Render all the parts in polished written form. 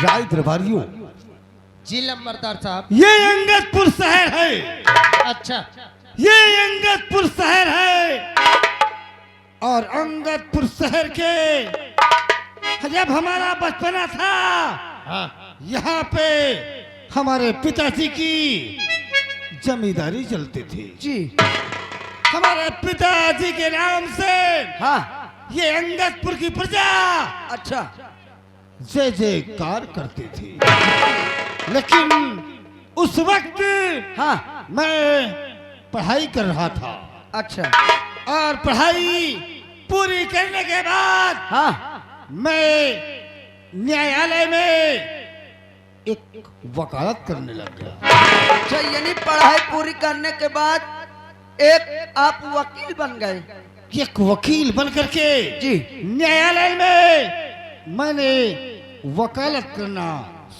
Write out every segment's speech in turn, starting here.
राय दरबारियों, जी लंबरदार साहब। ये अंगदपुर शहर है। अच्छा, ये अंगदपुर शहर है और अंगदपुर शहर के जब हमारा बचपना था, हाँ, यहाँ पे हमारे पिताजी की जमींदारी चलती थी जी, हमारे पिताजी के नाम से। हाँ, ये अंगदपुर की प्रजा अच्छा, जय जयकार करती थी। लेकिन उस वक्त हाँ, मैं पढ़ाई कर रहा था। अच्छा, और पढ़ाई पूरी करने के बाद हाँ, मैं न्यायालय में एक वकालत करने लग गया। अच्छा, यानी पढ़ाई पूरी करने के बाद एक आप वकील बन गए। एक वकील बन करके जी, न्यायालय में मैंने वकालत करना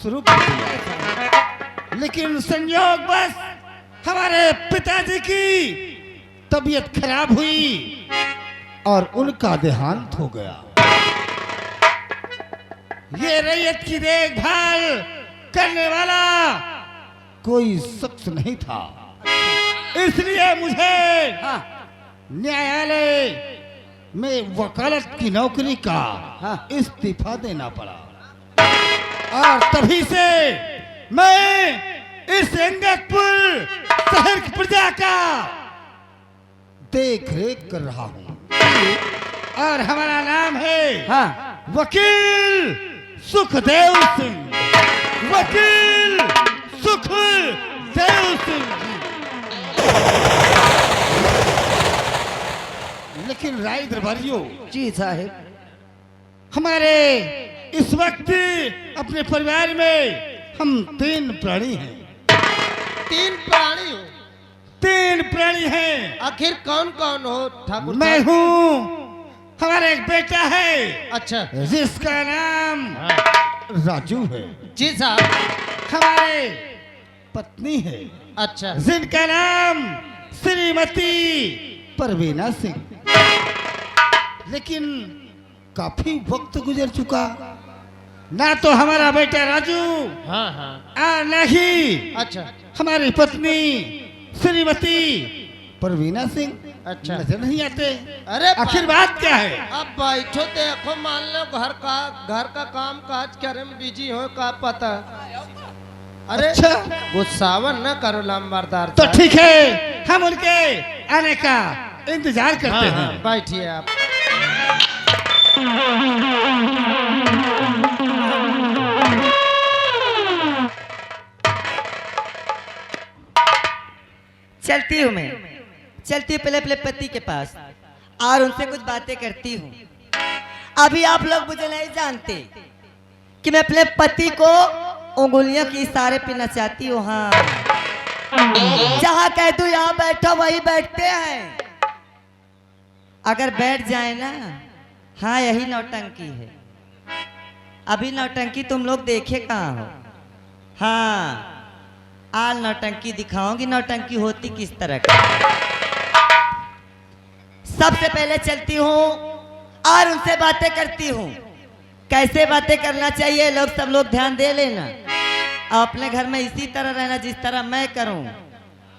शुरू कर दिया। लेकिन संयोग बस हमारे पिताजी की तबीयत खराब हुई और उनका देहांत हो गया। ये रैयत की देखभाल करने वाला कोई शख्स नहीं था, इसलिए मुझे हाँ, न्यायालय में वकालत की नौकरी का हाँ, इस्तीफा देना पड़ा। और तभी से मैं इस अंगदपुर शहर की प्रजा का देख रेख कर रहा हूँ। और हमारा नाम है हाँ, वकील सुखदेव सिंह। वकील सुखदेव सिंह। लेकिन राय दरबारियों, जी साहब, हमारे इस वक्त अपने परिवार में हम 3 प्राणी हैं। 3 प्राणी हो? 3 प्राणी हैं। आखिर कौन कौन हो ठाकुर? मैं हूँ, हमारा एक बेटा है, अच्छा, जिसका नाम राजू है। जी साहब, हमारे पत्नी है, अच्छा, जिनका नाम श्रीमती परवीना सिंह। लेकिन काफी वक्त गुजर चुका, ना तो हमारा बेटा राजू हाँ, हाँ, और न ही अच्छा, हमारी पत्नी श्रीमती परवीना सिंह अच्छा, नजर नहीं आते। अरे आखिर बात क्या है? अब बैठो, देखो, मान लो घर का काम काज करे में बिजी हो, का पता। अरे अच्छा, गुस्सावन न करो लंबरदार तो साहब। ठीक है, हम उनके आने का इंतजार करते हाँ, हैं। हाँ, बैठिए आप। चलती हूँ मैं, चलती हूँ पहले अपने पति के पास और उनसे कुछ बातें करती हूँ। अभी आप लोग मुझे नहीं जानते कि मैं अपने पति को उंगलियों के इशारे पे नचाती हूँ। हाँ, जहाँ कह दूँ यहाँ बैठो वही बैठते हैं। अगर बैठ जाए ना, हाँ यही नौटंकी है। अभी नौटंकी तुम लोग देखे कहाँ हो? हाँ, आज नौटंकी दिखाऊंगी, नौटंकी होती किस तरह की। सबसे पहले चलती हूँ और उनसे बातें करती हूँ। कैसे बातें करना चाहिए लोग, सब लोग ध्यान दे लेना। अपने घर में इसी तरह रहना जिस तरह मैं करूँ।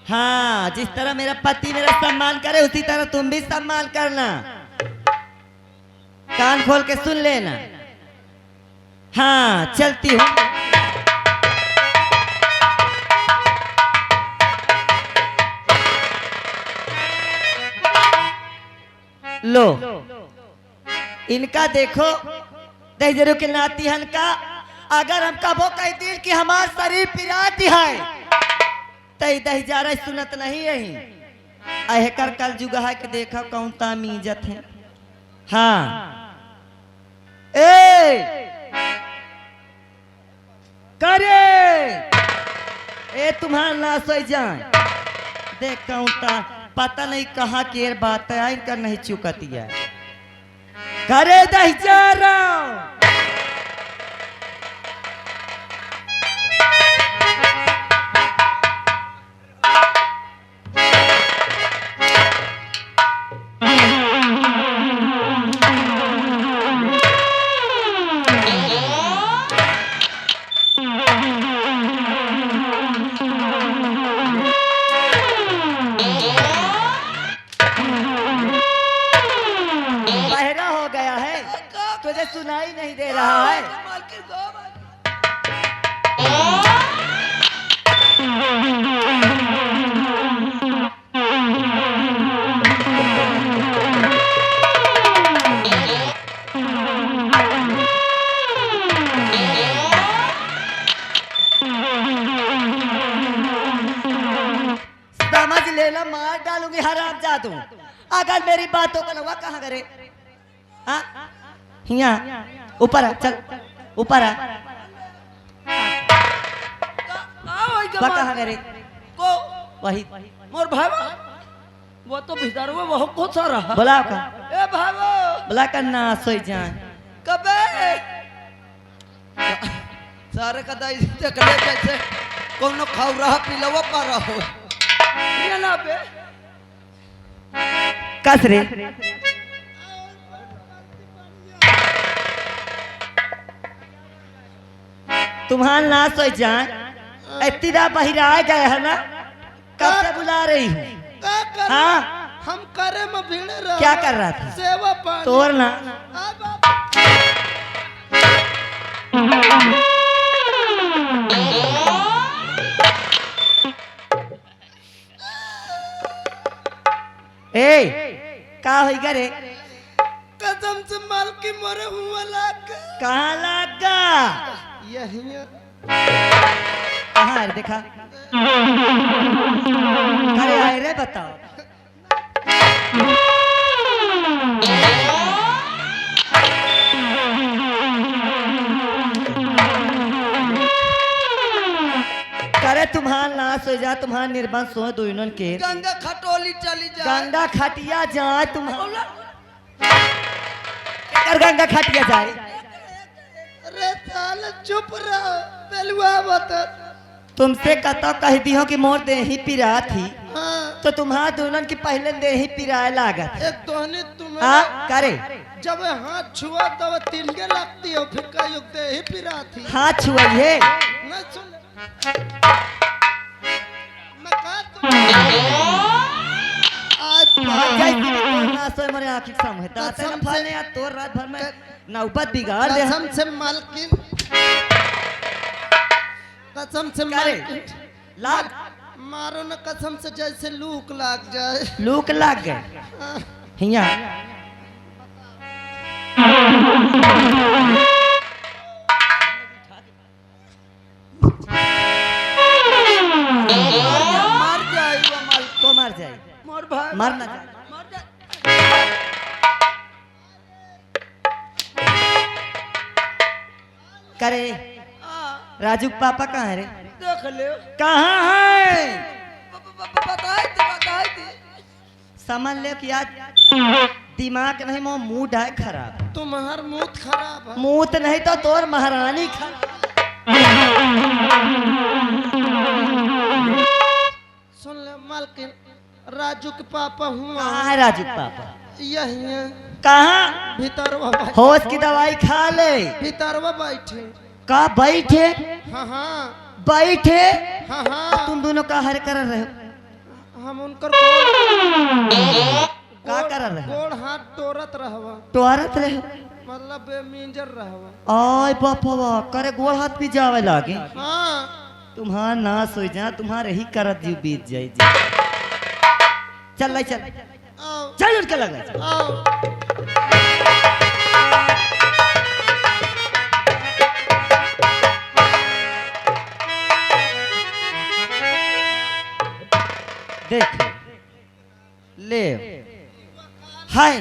हाँ, जिस तरह मेरा पति मेरा सम्मान करे उसी तरह तुम भी सम्मान करना। कान खोल के सुन लेना। हाँ, चलती हूँ। लो, इनका देखो, दहजरू के नातिहन का। अगर हम कबो कह दी कि हमार शरीर पिराती है तई दहजारा सुनत नहीं रही। अहकर कल जुगा के देखा कौन तामीजत है। हाँ, करे ए तुम्हारा नाश हो जाए। देख कौन पता नहीं कहाँ की बात है, इनका नहीं चुकतिया। करे दहजारा दे रहा है। समझ लेना, मार डालूंगी हराम जादू अगर मेरी बातों को लगा। कहाँ करे? हाँ यहाँ ऊपर आ, चल ऊपर आ। कहाँ करे? को वही मोर भाई वो तो भीतर में बहुत कुछ हो रहा। बुलाओ का, ए भाई बुला कर ना सोई जाए। कबे सारे कदाई तकले जैसे कोनो खाऊ रहा पिलवा पा रहा हो। ये ना बे कस रे तुम्हारा ना सोई जाए। इतना बहिरा गए है ना, कब से बुला रही हूँ। का कर हाँ हम करे में भीड़ रहा। क्या कर रहा था? सेवा पानी तोर ना आ बाप। ए का होई करे? कसम से माल की मरे हुआ लाग कहाँ लगा? यही कहाँ है देखा? अरे आए रे बताओ। करे तुम्हारा नाश हो जा, तुम्हारा निर्बंध सो दोनों के गंगा खटोली चली जा। गंगा खटिया जाए तुम्हारा। गंगा खटिया जाए। अरे साले चुप रहो पेलुआ बता। तुमसे कतो कह दी हो कि मोर दे ही पिरा थी, हाँ तो तुम्हारा दुल्हन की पहले दे ही पिराए लागत। एक तोहनी तुम्हें हाँ करे जब हाथ छुआ तब तिनके लगती हो, फिर का युक्त ही पिरा थी। हाथ छुआइए। नहीं सुन मैं कहा तुम आज जैसी भी तोर ना सोए मोरे आँखी के सामने दाते न फलने या तोर रात भर में नौबत बिगाड़ दे। कसम से मालकिन, कसम से करे मालकिन लाग मारो न कसम से जैसे लूक लाग जाए। लूक लाग गए हाँ, हिया। मर जाएगा माल तो मर जाए, मोर भाई मरना जाए। मर जाए। करे राजू के पापा कहाँ है रे? देख ले कहाँ है? बताई थी समझ ले कि आज दिमाग नहीं, मो मूड है खराब। तुम्हार मुंह खराब है। मूत नहीं तो तोर महारानी खराब। सुन ले मालकिन, राजू के पापा हूँ। कहाँ है राजू के पापा? यही है कहाँ? भीतरवा होश की दवाई खा ले। भीतरवा बैठे। का बैठे? हाँ हाँ बैठे हाँ हाँ तुम दोनों का हर कर रहे हो? हम उनकर गोड़ का कर रहे हो? गोड़ हाथ तोड़त रहवा, टोरत रहे हो? मतलब बेमिंजर रहवा। आय बापा करे गोड़ हाथ भी जावे लागे। हाँ तुम्हारा नाश हो जा, तुम्हारे ही करत जीव बीत जाए जी। चल ले चल आओ चल उठ के लगा। आओ। देख ले हाय।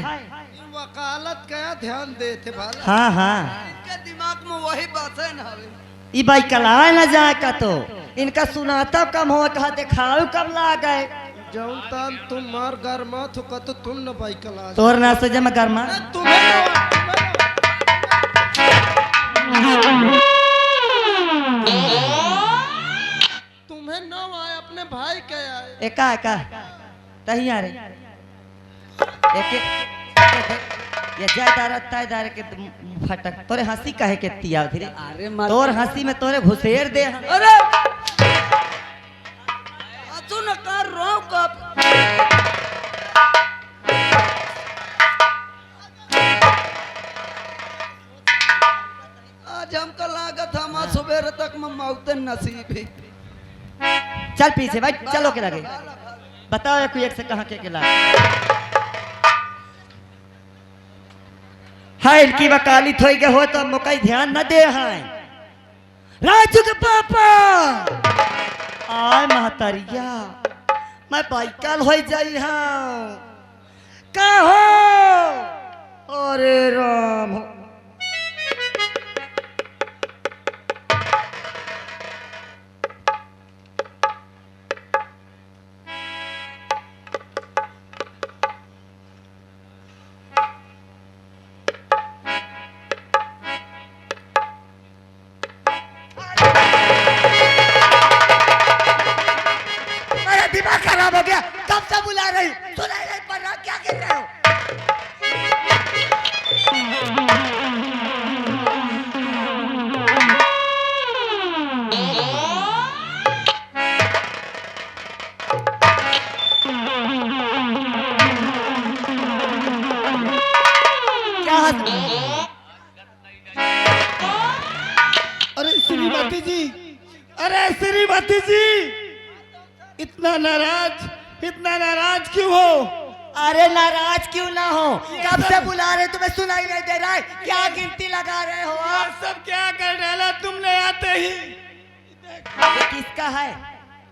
वकालत क्या ध्यान देते भाला। हाँ हाँ के दिमाग में वही बात है ना। ई बाई कलावा न जाए का तो इनका सुनाता कम हो कहा दिखाओ कब ला गए। जौन तान तुम मार घर मत हो का तो तुम न बाइकल आ तोर ना से जमा गर्मा तुम्हें तुम्हें न आए अपने भाई के आए। एका एका तहिया रे एक ये जाय दारा ताय दारे के फटक तोरे हंसी कहे के तिया धीरे। अरे मार तोर हंसी में तोरे घुसेर दे। अरे तू न कर रो कब नसीब है। चल पीछे भाई, चलो के लगे बताओ एक एक से कहाँ के ला है इनकी वकालत हो गए हो तो मुकई ध्यान न दे है राजू के पापा आय महतरिया मैं बाइकल हो जाई हाँ का हो अरे राम हो दिमाग खराब हो गया कब से बुला रही सुनाई नहीं पड़ रहा क्या कर रहे हो क्या अरे श्रीमती जी, अरे श्रीमती जी, इतना नाराज क्यों हो? अरे नाराज क्यों ना हो कब से बुला रहे तुम्हें सुनाई नहीं दे रहा है क्या गिनती लगा रहे हो आप सब क्या कर डाला तुमने आते ही? ये किसका है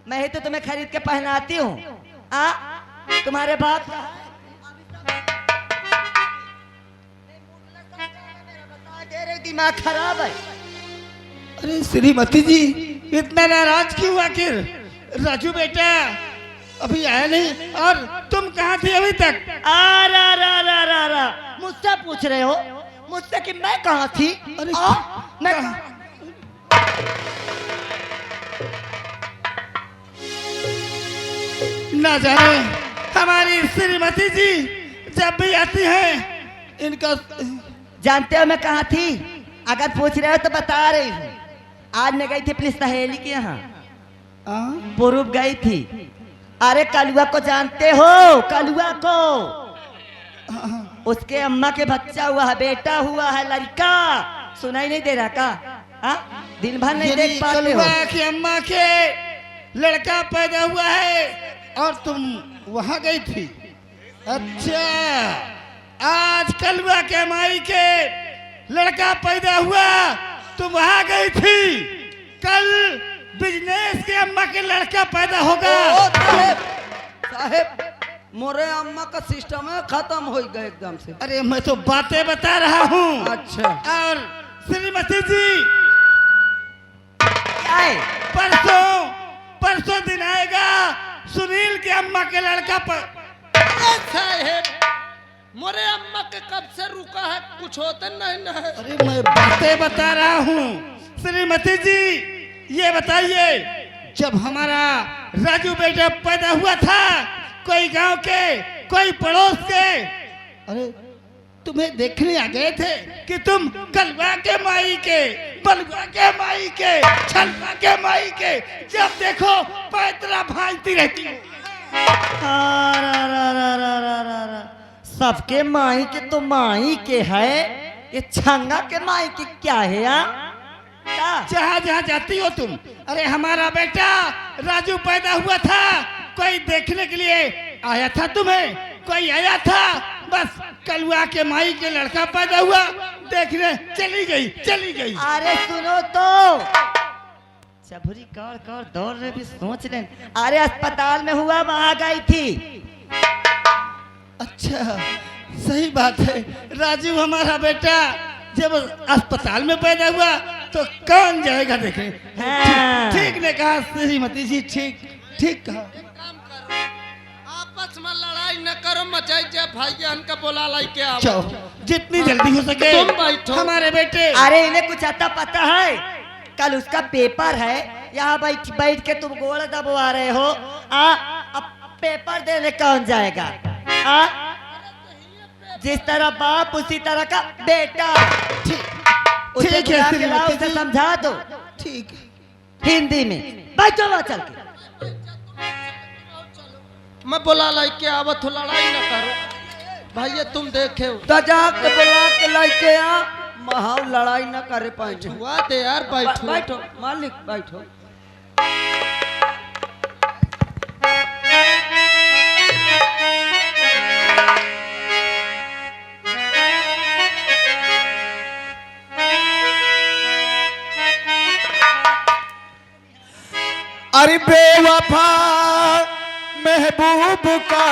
मैं ही तो तुम्हें खरीद के पहनाती हूँ तुम्हारे बाप का है? दे रहे दिमाग खराब है अरे श्रीमती जी, इतना नाराज क्यों आखिर? राजू बेटा अभी आया नहीं और तुम कहाँ थी अभी तक? मुझसे पूछ रहे हो मुझसे कि मैं कहाँ थी? अरे मैं ना जाने हमारी श्रीमती जी जब भी आती है इनका जानते हो मैं कहाँ थी? अगर पूछ रहे हो तो बता रही हूँ आज मैं गई थी अपनी सहेली के यहाँ पूर्व गई थी। अरे कलुआ को जानते हो? कलुआ को उसके अम्मा के बच्चा हुआ है बेटा हुआ है लड़का सुनाई नहीं दे रहा का? दिन भर नहीं देख पाते हो? कलुआ की अम्मा के लड़का पैदा हुआ है और तुम वहां गई थी? अच्छा, आज कलुआ के माई के लड़का पैदा हुआ तुम वहां गई थी? कल बिजनेस के अम्मा के लड़का पैदा होगा। साहेब मोरे अम्मा का सिस्टम है खत्म हो गया एकदम से। अरे मैं तो बातें बता रहा हूँ। अच्छा, और श्रीमती जी क्या है? परसों दिन आएगा सुनील के अम्मा के लड़का साहेब मोरे अम्मा के कब से रुका है कुछ होता नहीं ना है। अरे मैं बातें बता रहा हूँ श्रीमती जी। ये बताइए जब हमारा राजू बेटा पैदा हुआ था कोई गांव के कोई पड़ोस के अरे तुम्हें देखने आ गए थे कि तुम कलवा के माई के बलवा के माई के छलवा के माई के जब देखो पैतरा भांजती रहती हो। सबके माई के तो माई के है ये छंगा के माई के क्या है जहाँ जहाँ जाती हो तुम। अरे हमारा बेटा राजू पैदा हुआ था कोई देखने के लिए आया था तुम्हें? कोई आया था? बस कलुआ के माई के लड़का पैदा हुआ देखने चली गई। अरे सुनो तो चबरी कर दौड़ रहे भी सोच ले। अरे अस्पताल में हुआ वहां गई थी। अच्छा सही बात है। राजू हमारा बेटा जब अस्पताल में पैदा हुआ तो कौन जाएगा देखे? हाँ। ठीक ने कहा श्रीमती जी, ठीक कहा। काम करो आपस में लड़ाई न करो मचाई जाए भाईजान का बोला लाई के आओ। जाओ जितनी जल्दी हो सके तुम बैठो। हमारे बेटे। अरे इन्हें कुछ आता पता है? कल उसका पेपर है यहाँ बैठ के तुम गोड़ दबवा रहे हो। अब पेपर देने कौन जाएगा? जिस तरह बाप उसी तरह का बेटा। उसे ठीक बुला है के लाओ, श्रीमती उसे जी। समझा दो ठीक हिंदी में। बैठो वहाँ चल के। मैं बोला लाई के आवत हो लड़ाई न करो भैया तुम देखे हो। तो जाके बुला के लेके आ, महाव लड़ाई न करे पाए। हुआ दे यार बैठो। बैठो मालिक बैठो। अरे बेवफा महबूब का,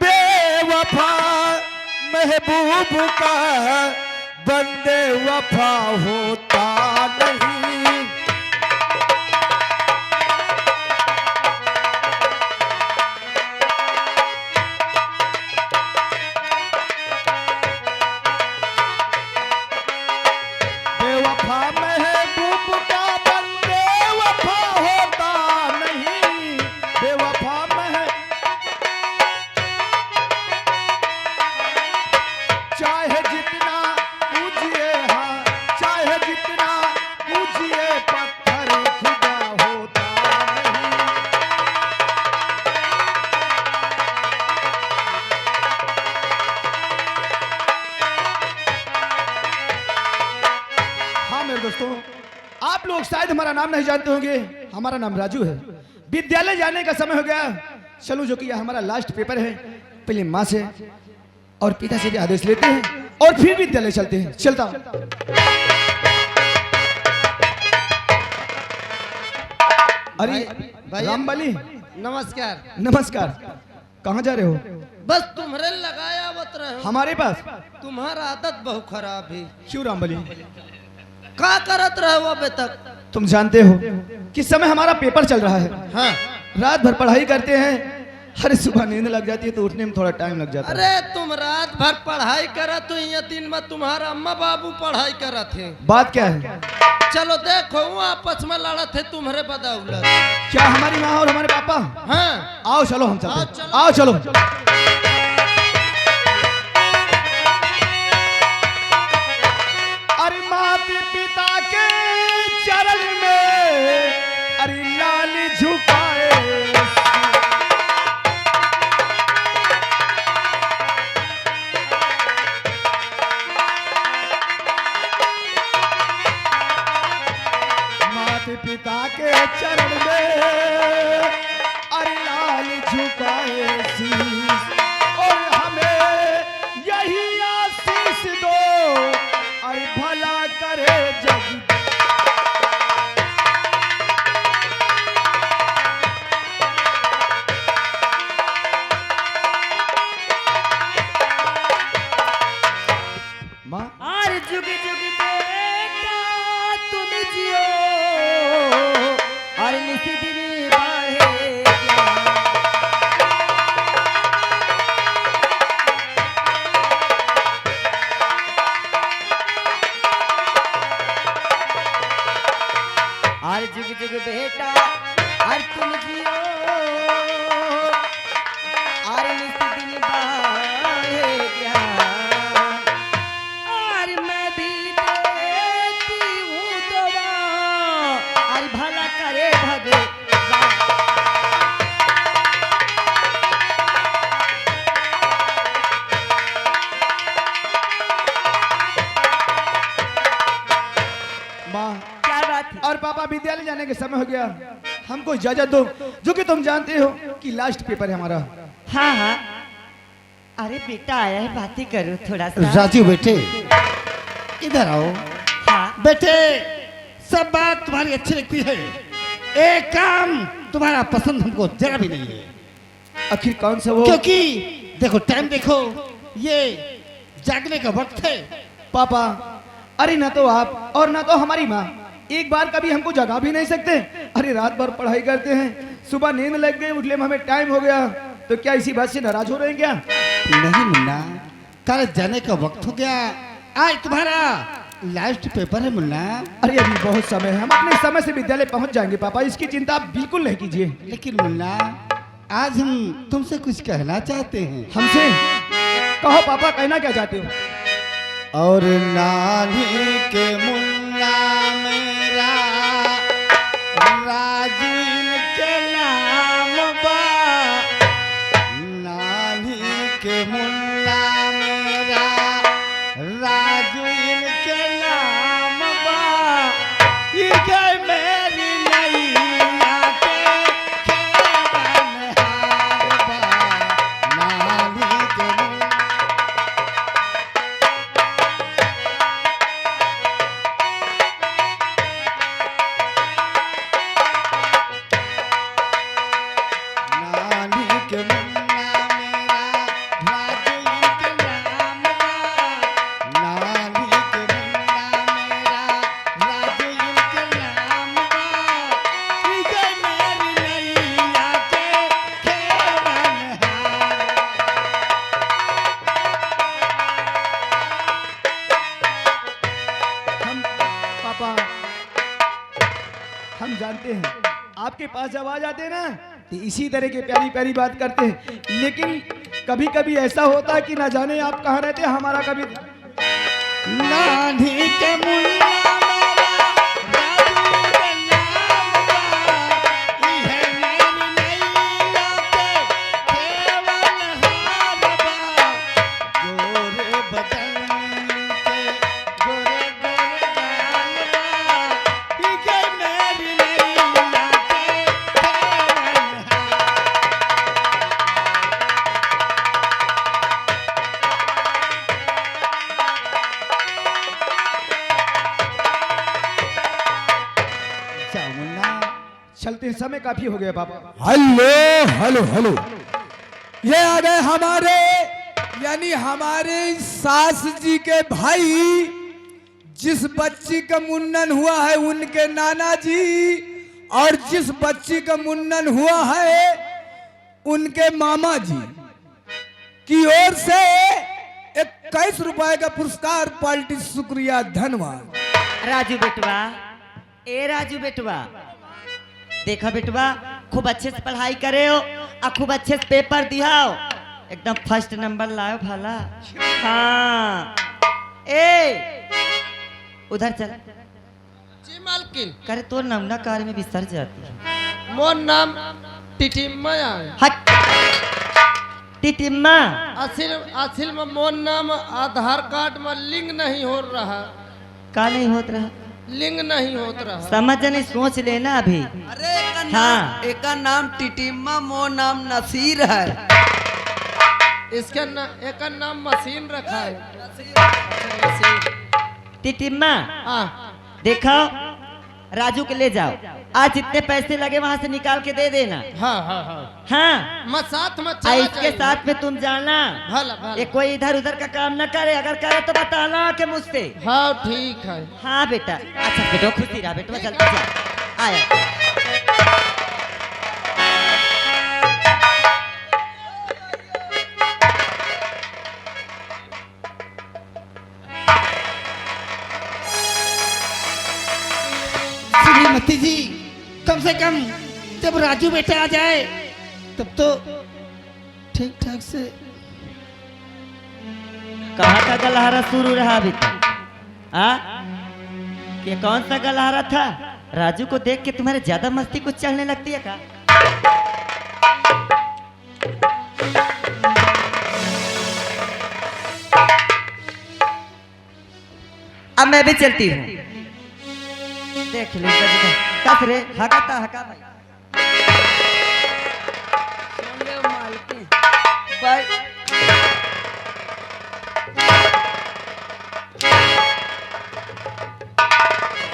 बेवफा महबूब का बंदे वफा होता नहीं। बेवफा महबूब का बंदे वफा होता नहीं। बेवफा चाहे जितना पूजिए, हाँ चाहे जितना पूजिए, पत्थर खुदा होता नहीं। हाँ मेरे दोस्तों, आप लोग शायद हमारा नाम नहीं जानते होंगे। हमारा नाम राजू है। विद्यालय जाने का समय हो गया। चलो, जो कि यह हमारा लास्ट पेपर है, पहले माँ से और पिता से भी आदेश लेते हैं और फिर विद्यालय चलते हैं। चलता हूं। अरे भाई रामबली, नमस्कार। नमस्कार। कहाँ जा रहे हो? बस तुम्हारे लगाया बत रहे हो। हमारे पास? तुम्हारा आदत बहुत खराब है। क्यों रामबली? का करत रहे हो अबे तक? तुम जानते हो किस समय हमारा पेपर चल रहा है। हाँ। रात भर पढ़ाई करते हैं। अरे सुबह नींद लग जाती है तो उठने में थोड़ा टाइम लग जाता है। अरे तुम रात भर पढ़ाई करत हो, यहाँ दिन में तुम्हारा अम्मा बाबू पढ़ाई करत है। बात क्या है? चलो देखो, वो आपस में लड़त है तुम्हारे बदौलत। क्या हमारी माँ और हमारे पापा? हाँ। आओ चलो हम चलते हैं। आओ, आओ चलो। अरे माता पिता के चरण में अरे लाल झुकाए, माता पिता के चरण में अरे लाल झुकाए शीश, और हमें यही आशीष दो अरे भला करे जग। माँ, और जुग जुग बेटा तुम जियो, और नित दिन बढ़े ज्ञान। और जुग जुग बेटा और तुम जियो, और नित दिन बढ़े ज्ञान। और मैं भी देती हूँ दुआ, और भला करे भगवान। माँ क्या बात है? और पापा, विद्यालय जाने के समय हो गया। हमको इजाजत दो, जो कि तुम जानते हो कि लास्ट पेपर है हमारा। हाँ हाँ, अरे बेटा आया है, बातें करो थोड़ा सा। राजू बेटे, इधर आओ। हाँ बेटे, सब बात तुम्हारी अच्छी लगती है, एक काम तुम्हारा पसंद हमको जरा भी नहीं है। आखिर कौन सा वो? क्योंकि देखो, टाइम देखो, ये जागने का वक्त है। पापा, अरे ना तो आप और ना तो हमारी माँ एक बार कभी हमको जगा भी नहीं सकते। अरे रात भर पढ़ाई करते हैं, सुबह नींद लग गई, उठने में हमें टाइम हो गया, तो क्या इसी बात से नाराज हो रहे हैं क्या? नहीं मुन्ना, कल जाने का वक्त हो गया। आज तुम्हारा लास्ट पेपर है मुन्ना। अरे अभी बहुत समय है, हम अपने समय से विद्यालय पहुंच जाएंगे पापा, इसकी चिंता आप बिल्कुल नहीं कीजिए। लेकिन मुन्ना, आज हम तुमसे कुछ कहना चाहते हैं। हमसे कहो पापा, कहना क्या चाहते हो? और नानी के मुन्ना मेरा राजू इनके नाम बा, नानी के मुन्ना मेरा राजू इनके नाम बा, ये मेरी नहीं आपके पास जब आ जाते हैं ना तो इसी तरह की प्यारी प्यारी बात करते हैं, लेकिन कभी कभी ऐसा होता है कि ना जाने आप कहाँ रहते हैं, हमारा कभी नानी के मुन्ना चलते हैं, समय काफी हो गया पापा। हेलो हेलो हेलो, ये आ गए हमारे यानी हमारे सास जी के भाई, जिस बच्ची का मुन्नन हुआ है उनके नाना जी, और जिस बच्ची का मुन्नन हुआ है उनके मामा जी की ओर से 21 रुपए का पुरस्कार पार्टी, शुक्रिया धन्यवाद। राजू बेटवा, ए राजू बेटवा, देखा बेटवा खूब अच्छे से पढ़ाई करे हो और खूब अच्छे से पेपर दिहाओ, एकदम फर्स्ट नंबर लाओ भला। हाँ ए उधर चल। जी मालकिन। करे तो नाम कार में बिसर जाती है। मोर नाम टिटिम्मा है। हट टिटिम्मा। असिल में मोर नाम आधार कार्ड में लिंक नहीं हो रहा। का नहीं होत रहा? लिंग नहीं होत रहा। समझ नहीं, सोच लेना अभी। अरे हाँ। एक नाम टिटिम्मा, मो नाम नसीर है। एक नाम मशीन रखा है। टिटिम्मा हाँ। देखो राजू के ले जाओ, आज जितने पैसे लगे वहां से निकाल के दे देना। हाँ हाँ हाँ। हाँ मैं साथ में आ, चला इसके जाएगा। साथ में तुम जाना, भला भला। ये कोई इधर उधर का काम न करे, अगर करे तो बताना के मुझसे। हाँ ठीक है। हाँ बेटा। अच्छा बेटो खुशी रहा बेटवा, चलते जा आया। श्रीमती जी, कम से कम जब राजू बेटा आ जाए तब तो ठीक ठाक से। कहाँ का गलहारा शुरू रहा अभी तक? ये कौन सा गलहारा था? राजू को देख के तुम्हारे ज्यादा मस्ती कुछ चढ़ने लगती है का? अब मैं भी चलती हूँ, देख लो कस रे हकाता हका भाई।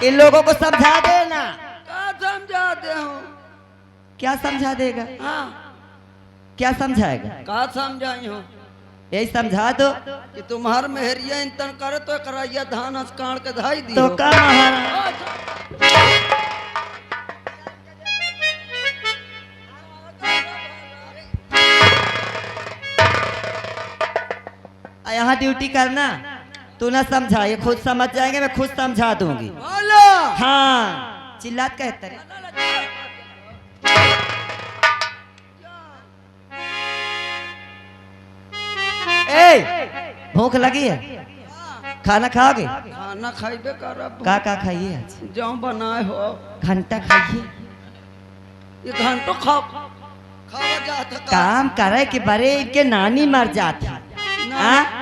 इन लोगों को समझा देना। का समझाते हो? क्या समझा देगा? हाँ, क्या समझाएगा? का समझाई हो? यही समझा दो कि तुम्हार मेहरिया इंतन करे तो करैया धान हस काड़ के धाई दी तो का महाराज। यहाँ ड्यूटी करना, तू ना समझा, ये खुद समझ जाएंगे, मैं खुद समझा दूंगी। बोलो। हाँ चिल्लात कहते रहे। ए भूख लगी है, खाना खाओगे? खाना खाइबे करब। का खाइए आज? जो बनाए हो घंटा खाइए। ये घंटो खाओ खावा जात है का? काम करे के बरे इनके नानी मर जाती।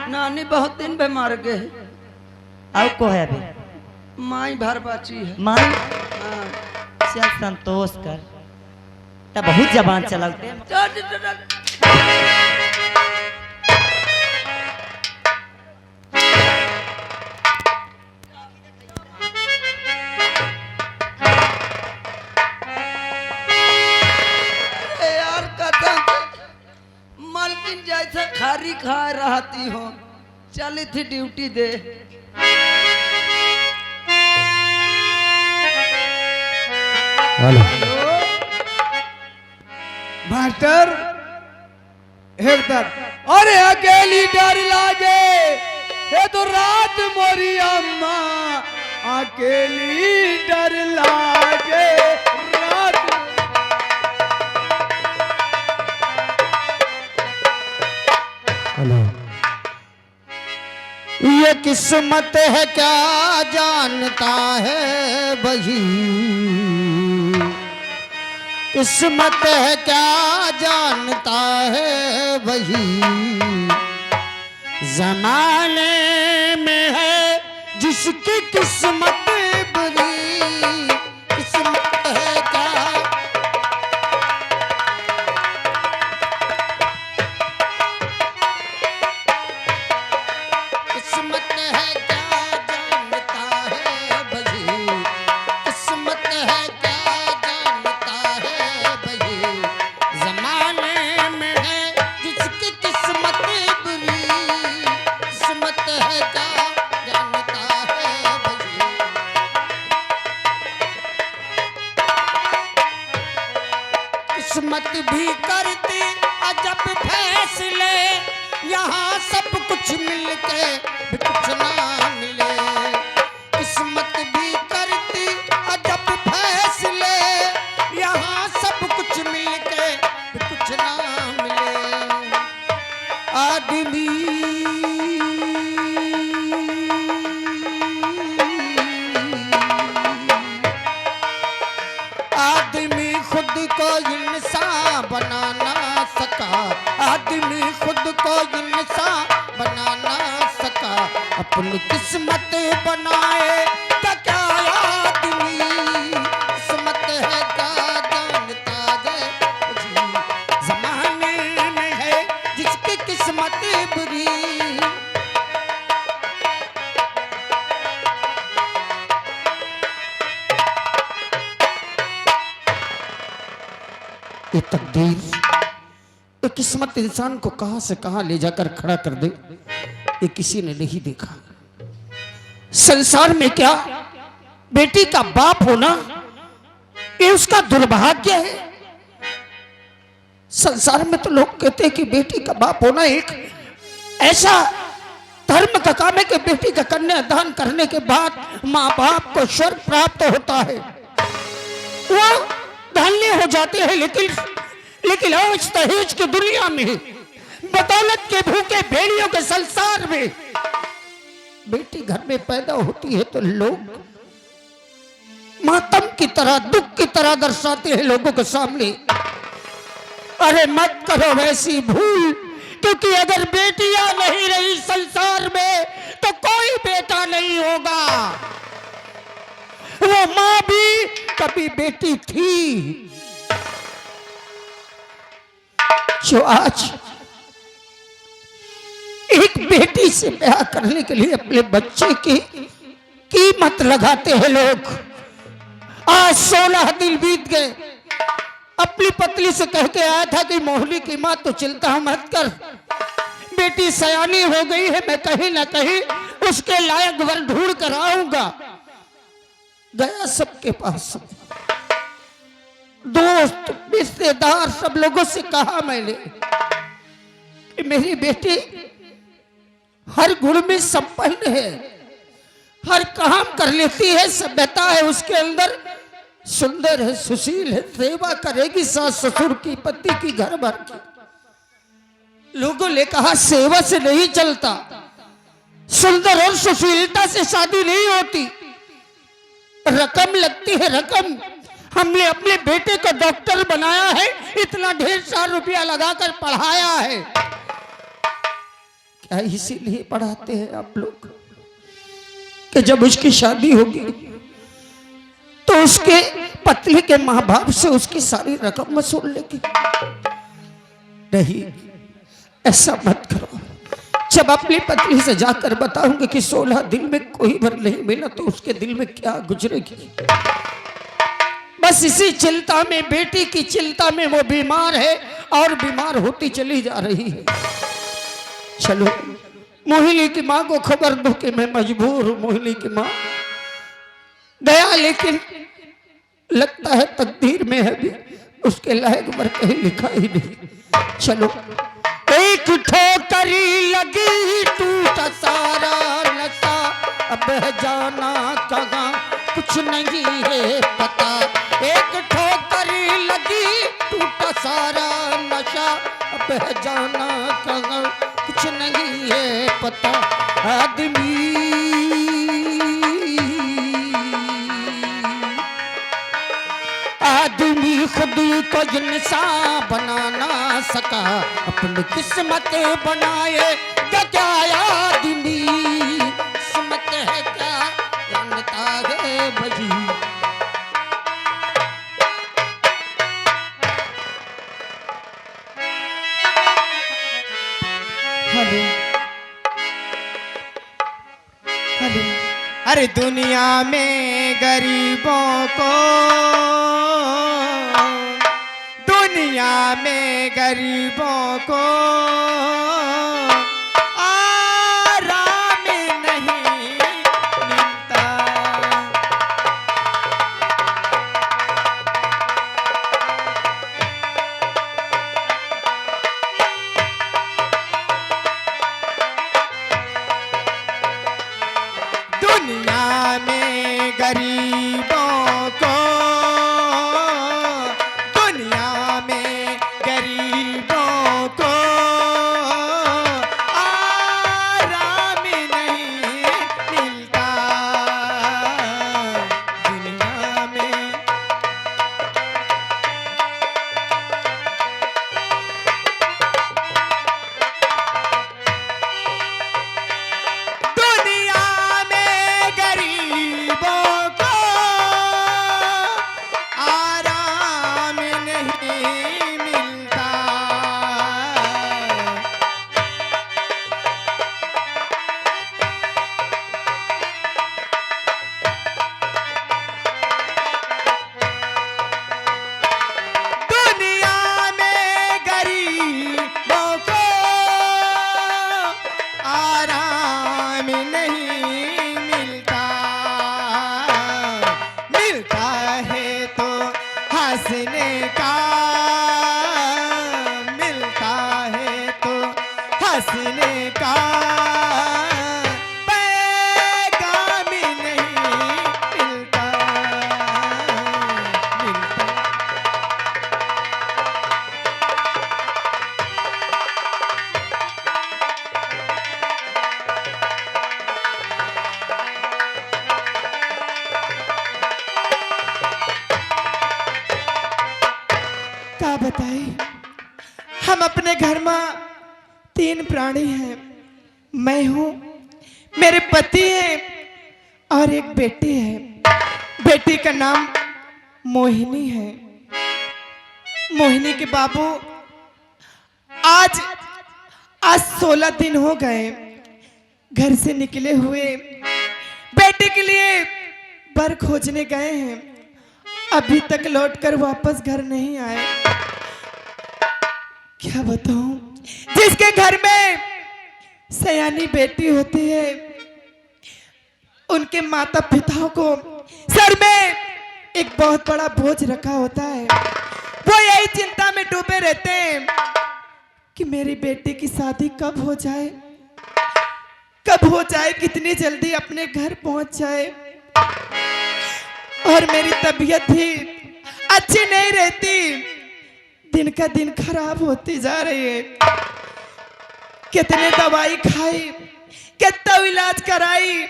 नानी बहुत दिन पे मर गए। और को है अभी? माई भर बाची है। माई हाँ। चल संतोष कर, तब बहुत जबान चलाते। यार कसम मालकिन जैसे खारी खा रहती हो, चली थी ड्यूटी दे। हेलो मास्टर तक अरे अकेली डर लागे, हे तो रात मोरी अम्मा, अकेली डर लागे रात। ये किस्मत है क्या जानता है वही, किस्मत है क्या जानता है वही, जमाने में है जिसकी किस्मत बुरी, किस्मत है क्या, किस्मत है क्या जानता है वही, किस्मत है क्या जानता है वही, जमाने में है जिसकी किस्मत बुरी, किस्मत है क्या जानता है वही। किस्मत भी करती अजब फैसले, यहाँ सब कुछ मिलके भी कुछ ना मिले, किस्मत भी करती अजब फैसले, यहाँ सब कुछ मिलके भी कुछ ना मिले, आदमी आदमी खुद को इंसान बना ना सका, आदमी खुद को इंसान बना ना सका, अपनी किस्मत बनाए क्या क्या आदमी, किस्मत है क्या जानता है वही, जमाने में है जिसकी किस्मत बुरी। ये तकदीर, ये किस्मत इंसान को कहां से कहां ले जाकर खड़ा कर दे, ये किसी ने नहीं देखा। संसार में क्या बेटी का बाप होना ये उसका दुर्भाग्य है। संसार में तो लोग कहते हैं कि बेटी का बाप होना एक ऐसा धर्म का काम है कि बेटी का कन्यादान करने के बाद माँ बाप को स्वर्ग प्राप्त होता है, वो धन्य हो जाते हैं। लेकिन आज दहेज की दुनिया में, बदौलत के भूखे भेड़ियों के संसार में बेटी घर में पैदा होती है तो लोग मातम की तरह, दुख की तरह दर्शाते हैं लोगों के सामने। अरे मत करो वैसी भूल, क्योंकि अगर बेटियां नहीं रही संसार में तो कोई बेटा नहीं होगा। वो मां भी कभी बेटी थी जो आज एक बेटी से ब्याह करने के लिए अपने बच्चे की कीमत लगाते हैं लोग। आज 16 दिन बीत गए, अपनी पत्नी से कह के आया था कि मोहनी की मां तो चिंता मत कर, बेटी सयानी हो गई है, मैं कहीं ना कहीं उसके लायक वर ढूंढ कर आऊंगा। गया सबके पास, दोस्त रिश्तेदार सब लोगों से कहा मैंने कि मेरी बेटी हर गुण में संपन्न है, हर काम कर लेती है, सभ्यता है उसके अंदर, सुंदर है, सुशील है, सेवा करेगी सास ससुर की, पति की, घर भर की। लोगों ने कहा सेवा से नहीं चलता, सुंदर और सुशीलता से शादी नहीं होती, रकम लगती है, रकम। हमने अपने बेटे को डॉक्टर बनाया है, इतना ढेर सारा रुपया लगाकर पढ़ाया है। क्या इसीलिए पढ़ाते हैं आप लोग कि जब उसकी शादी होगी तो उसके पत्नी के माँ बाप से उसकी सारी रकम वसूल लेगी? नहीं, ऐसा मत करो। जब अपनी पत्नी से जाकर बताऊंगे कि 16 दिन में कोई वर नहीं मिला तो उसके दिल में क्या गुजरेगी। बस इसी चिंता में, बेटी की चिंता में वो बीमार है और बीमार होती चली जा रही है। चलो मोहिनी की माँ को खबर दो कि मैं मजबूर हूं। मोहिनी की माँ गया, लेकिन लगता है तकदीर में है भी उसके लायक वर कहीं लिखा ही नहीं। चलो, एक ठोकरी लगी टूटा सारा नशा, अब जाना कहाँ कुछ नहीं है पता। एक ठोकरी लगी टूटा सारा नशा बह जाना कहाँ कुछ नहीं है पता आदमी खुद को इंसान बना ना सका अपनी किस्मत बनाए क्या आदमी किस्मत है क्या जानता है भजी हेलो हेलो। अरे दुनिया में गरीबों को दुनिया में गरीबों को आराम नहीं मिलता। दुनिया में गरीबों को दुनिया में गरीबों को आराम नहीं मिलता। दुनिया में दुनिया में गरीबों को आराम नहीं मिलता। दुनिया में गरीबों को आराम नहीं मिलता। मिलता है तो हंसने का मिलता है तो हंसने का पैगाम नहीं मिलता। मिलता क्या बताए हम अपने घर में 3 प्राणी हैं। मैं हूँ, मेरे पति हैं और एक बेटी है। बेटी का नाम मोहिनी है। मोहिनी के बाबू आज 16 दिन हो गए घर से निकले हुए। बेटे के लिए बर खोजने गए हैं, अभी तक लौटकर वापस घर नहीं आए। क्या बताऊं, जिसके घर में सयानी बेटी होती है उनके माता पिता को सर में एक बहुत बड़ा बोझ रखा होता है। वो यही चिंता में डूबे रहते हैं कि मेरी बेटी की शादी कब हो जाए, कब हो जाए, कितनी जल्दी अपने घर पहुंच जाए। और मेरी तबीयत ही अच्छी नहीं रहती, दिन का दिन खराब होती जा रही है। कितने दवाई खाई, कितना इलाज कराई,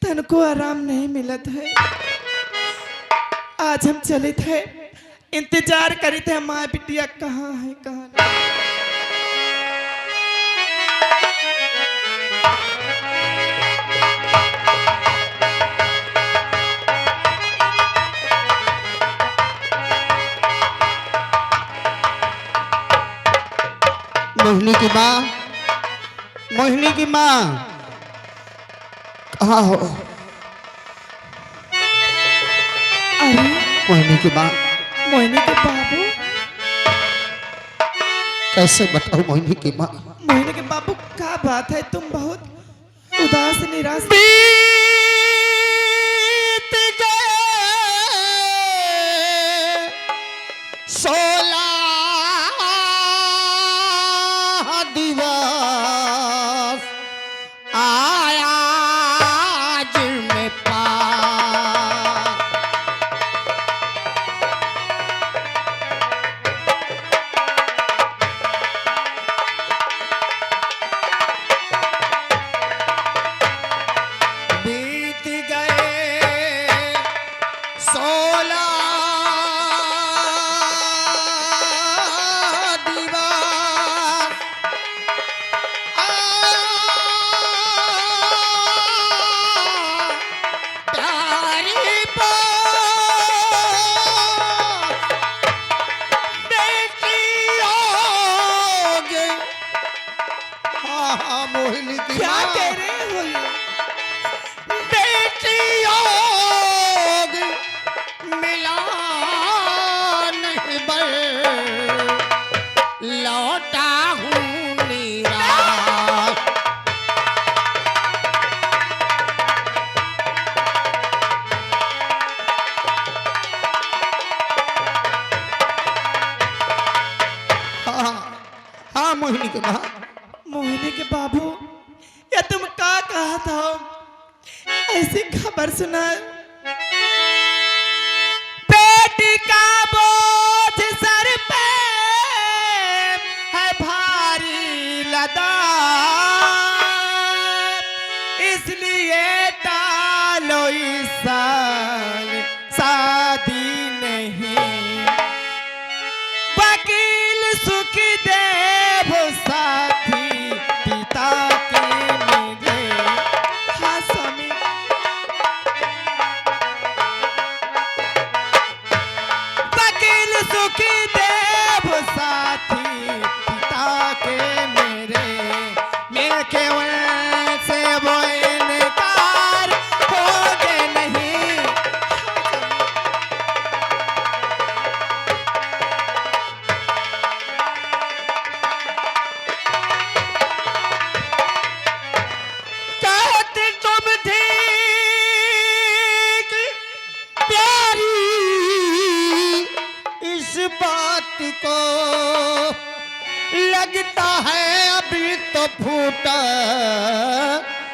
तन को आराम नहीं मिलत है। आज हम चले थे, इंतजार करे थे हमारी बिटिया कहाँ है कहाँ नहीं। मोहिनी की माँ, मोहिनी की माँ कहाँ हो? अरे मोहिनी की माँ, मोहिनी के बाबू, कैसे बताऊं मोहिनी की माँ? मोहिनी के बाबू क्या बात है, तुम बहुत उदास निराश। बीत गए 16 दिवस आया आज में पास। मोहिनी की क्या माँ। कह रहे हो ये? बेटियों मिला नहीं बर लौटा हूँ निराश। हाँ मोहिनी के माँ। मोहिनी के बाबू, या तुम क्या कहा था? ऐसी खबर सुना, बेटी का बोझ सर पे है भारी लदा, इसलिए टालो इस साल शादी नहीं। वकील सुखदेव साथी पिता के मेरे। हाँ स्वामी। वकील सुखदेव साथी पिता के मेरे, मेरे केवल से वो इनकार होगे नहीं। कहते तुम थी कि प्यारी, इस बात को लगता है अभी तो फूटा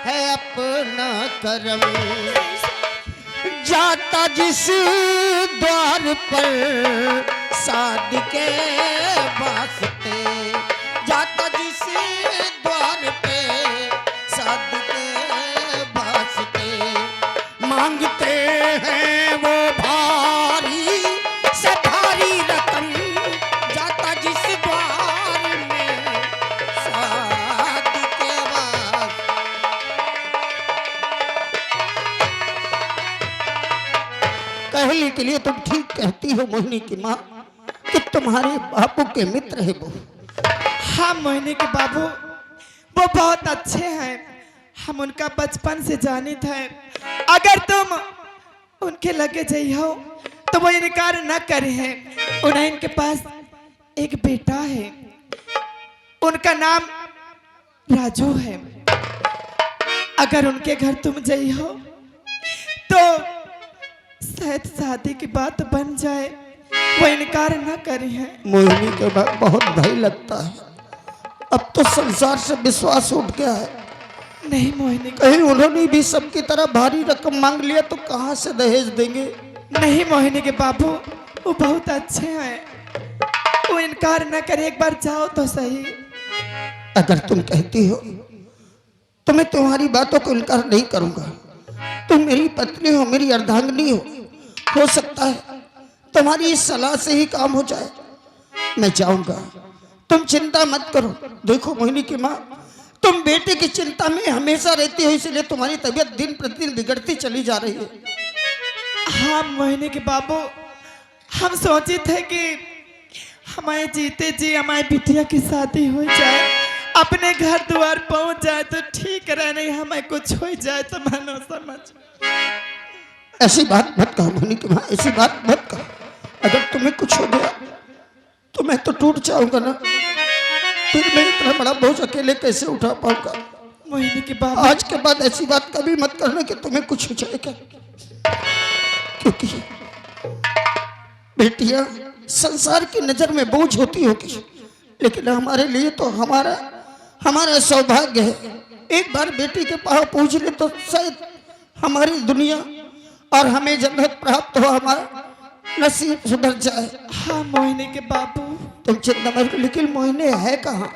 है अपना करम। जाता जिस द्वार पर साध के वास्ते, जाता जिस द्वार पे साध के वास्ते, मांगते हैं वो भारी से भारी रकम। जाता जिस द्वार में साध के वास्ते। कहने के लिए तुम ठीक कहती हो मोहिनी की माँ कि तुम्हारे बापू के मित्र है वो। हाँ मोहिनी के बाबू, वो बहुत अच्छे हैं। हम उनका बचपन से जानित है। अगर तुम उनके लगे जाइयो तो वो इनकार न करे हैं। उन्हें इनके पास एक बेटा है, उनका नाम राजू है। अगर उनके घर तुम जाइयो तो शायद शादी की बात बन जाए, वो इनकार न करे हैं। मोहिनी के बाद बहुत भय लगता है। अब तो संसार से विश्वास उठ गया है। नहीं मोहिनी, कहीं उन्होंने भी सबकी तरह भारी रकम मांग लिया तो कहाँ से दहेज देंगे। नहीं मोहिनी के बाबू, वो बहुत अच्छे हैं। वो इनकार न करे, एक बार जाओ तो सही। अगर तुम कहती हो तो मैं तुम्हारी बातों को इनकार नहीं करूंगा। तुम मेरी पत्नी हो, मेरी अर्धांगिनी हो सकता है तुम्हारी इस सलाह से ही काम हो जाए। मैं जाऊंगा, तुम चिंता मत करो। देखो मोहिनी की माँ, तुम बेटे की चिंता में हमेशा रहती हो, इसलिए तुम्हारी तबीयत दिन प्रतिदिन बिगड़ती चली जा रही है। हाँ मोहिनी के बाबू, हम सोचे थे कि हमारे जीते जी हमारी बिटिया की शादी हो जाए, अपने घर द्वार पहुंच जाए तो ठीक रहे, नहीं हमें कुछ हो जाए तो मानो समझ। ऐसी बात मत कहो मोहिनी की माँ, ऐसी बात मत कहो। अगर तुम्हें कुछ हो गया तो मैं तो टूट जाऊंगा ना। फिर मैं इतना बड़ा बोझ अकेले कैसे उठा पाऊंगा। मोहिनी के बाबू, आज के बाद ऐसी बात कभी मत करना कि तुम्हें कुछ हो जाएगा, क्योंकि बेटियां संसार की नजर में बोझ होती होगी, लेकिन हमारे लिए तो हमारा सौभाग्य है। एक बार बेटी के पाँव पूज ले तो शायद हमारी दुनिया और हमें जन्नत प्राप्त हो, हमारा नसीब सुधर जाए। हाँ मोहिनी के बाबू, तुम चिंता मत करो, लेकिन मोहिनी है कहाँ?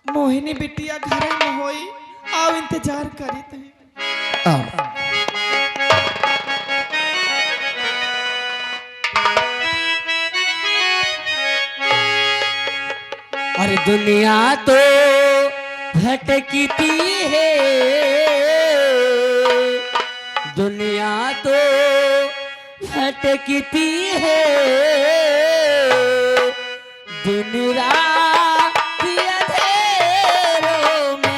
मोहिनी बिटिया घर में होई, आओ इंतजार करी थे। आओ। और दुनिया तो भटकती है, दुनिया तो भटकती है, दिन रात अंधेरों में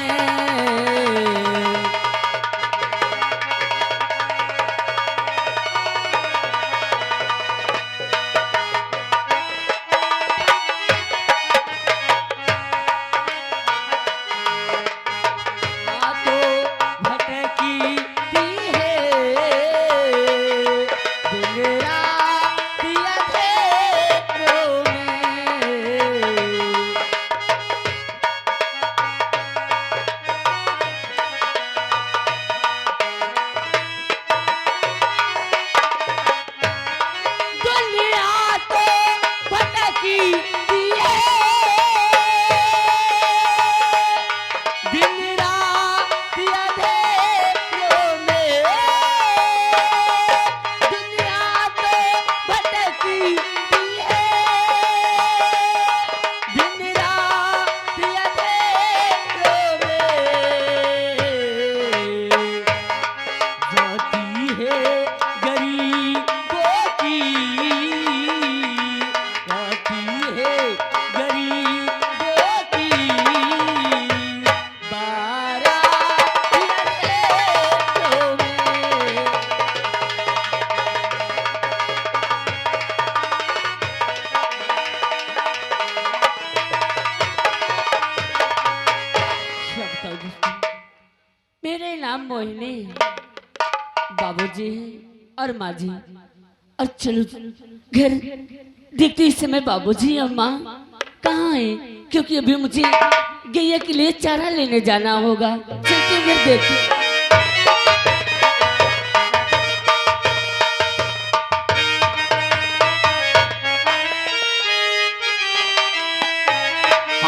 नाम मोहिनी है, बाबूजी हैं और माँ जी। और चलो घर देखते इस समय बाबूजी और माँ कहाँ हैं, क्योंकि अभी मुझे गैया के लिए चारा लेने जाना होगा। चलते हैं घर देखते।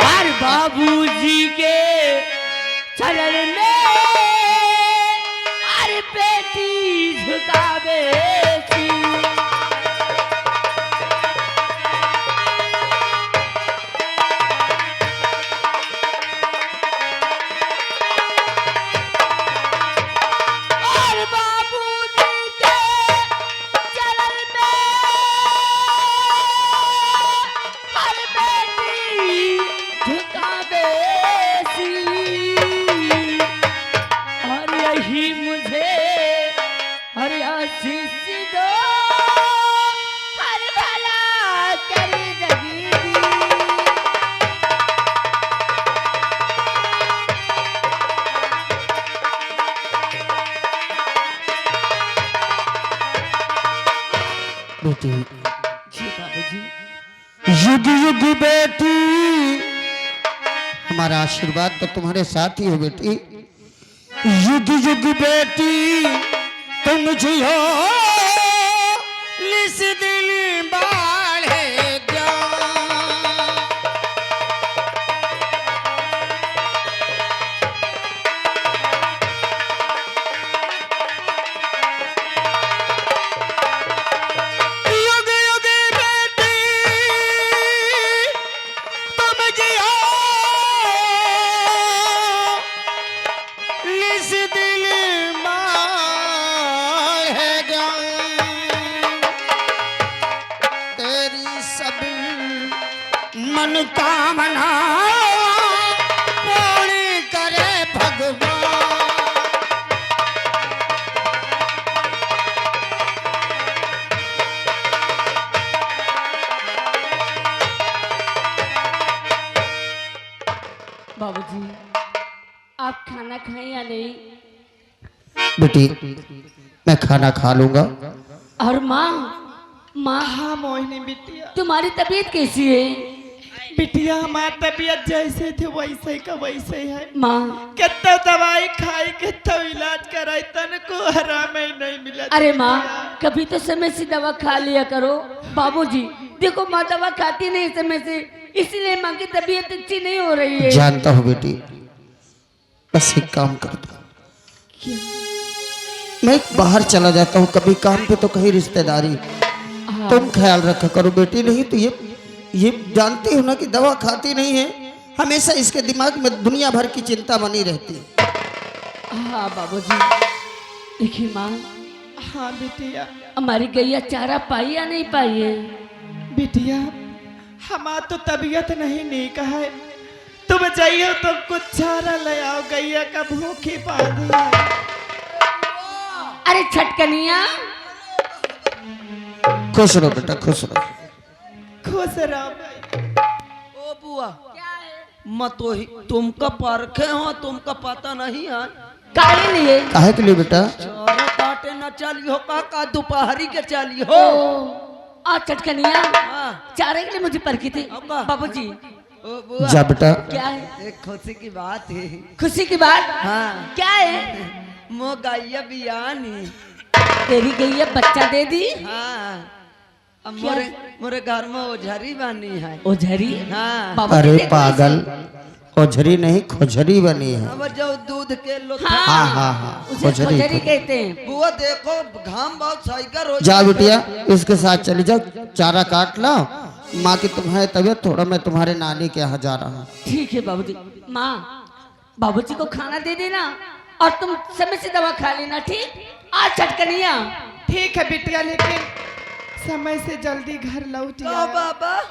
और बाबूजी के चरण में अरे बेटी झुकावे सी। और बाबूजी के चरण में अरे बेटी झुकावे सी। और यही मुझे हर आशीष दो, हर भला करी जगी। बेटी, जी बाबूजी। युग युग बेटी, हमारा आशीर्वाद तो तुम्हारे साथ ही हो बेटी। युग युग बेटी तुम जियो, लिस दिल बाढ़े ज्ञान। युग युग बेटी तुम जियो, लिस दिल बाढ़े ज्ञान। तेरी सब मनोकामना पूरी करे भगवान। बाबूजी आप खाना खाएं या नहीं? बेटी, मैं खाना खा लूंगा। और माँ, माँ हाँ मोहिनी बिटिया, तुम्हारी तबीयत कैसी है? बिटिया हमारी तबीयत जैसे थे वैसे का वैसे है। माँ कितना दवाई खाई, कितना इलाज कराई, तन को आराम ही नहीं मिला। अरे माँ कभी तो समय से दवा खा लिया करो। बाबूजी देखो माँ दवा खाती नहीं समय से, इसलिए माँ की तबीयत अच्छी नहीं हो रही है। जानता हूँ बेटी, बस एक काम करता हूँ, क्या? मैं बाहर चला जाता हूँ कभी काम पे तो कहीं रिश्तेदारी। हाँ। तुम ख्याल रखा करो बेटी, नहीं तो ये जानती हो ना कि दवा खाती नहीं है, हमेशा इसके दिमाग में दुनिया भर की चिंता बनी रहती है। हाँ बाबूजी। देखिए माँ, हाँ बिटिया, हमारी गैया चारा पाई या नहीं पाई है? बिटिया हमार तो तबीयत नहीं नीक है, तुम जाइयो तो कुछ चारा ले आओ, गैया का भूखी बांधी है। अरे छटकनिया, खुश रहो बेटा, खुश रहो। खुश रहो भाई। ओ बुआ, मत वही तुमका परखे हो, तुमका पता नहीं है। काहे लिए? काहे के लिए बेटा? चारा काटे न चली हो का दोपहरी के चली ओ हो। आ छटकनिया, हाँ। चारे के लिए मुझे परखी थी। अब का? बाबूजी ओ बुआ, जा बेटा। क्या है? एक खुशी की बात है। खुशी की बात? हाँ। क्या है? मो गैया बियानी। तेरी गैया बच्चा दे दी? हाँ, अब क्या? मोरे घर में ओझरी बनी है। ओझरी? हाँ। बाबूजी अरे देखो पागल, खोजरी नहीं खोजरी बनी है। अब जो दूध के लो इसे। हाँ हाँ हाँ हाँ, उसे खोजरी। खोजरी कहते हैं। बुआ देखो घाम बहुत साइकर हो जा बिटिया, इसके साथ चली जाओ, चारा काट लाओ। माँ की तुम्हारी तबीयत, थोड़ा मैं तुम्हारे नानी के यहाँ जा रहा हूँ। ठीक है बाबूजी। माँ बाबूजी को खाना दे देना और तुम समय से दवा खा लेना, ठीक? आज छटकनिया। ठीक है बिटिया, लेकिन समय से जल्दी घर लौट का जाओ। बाबा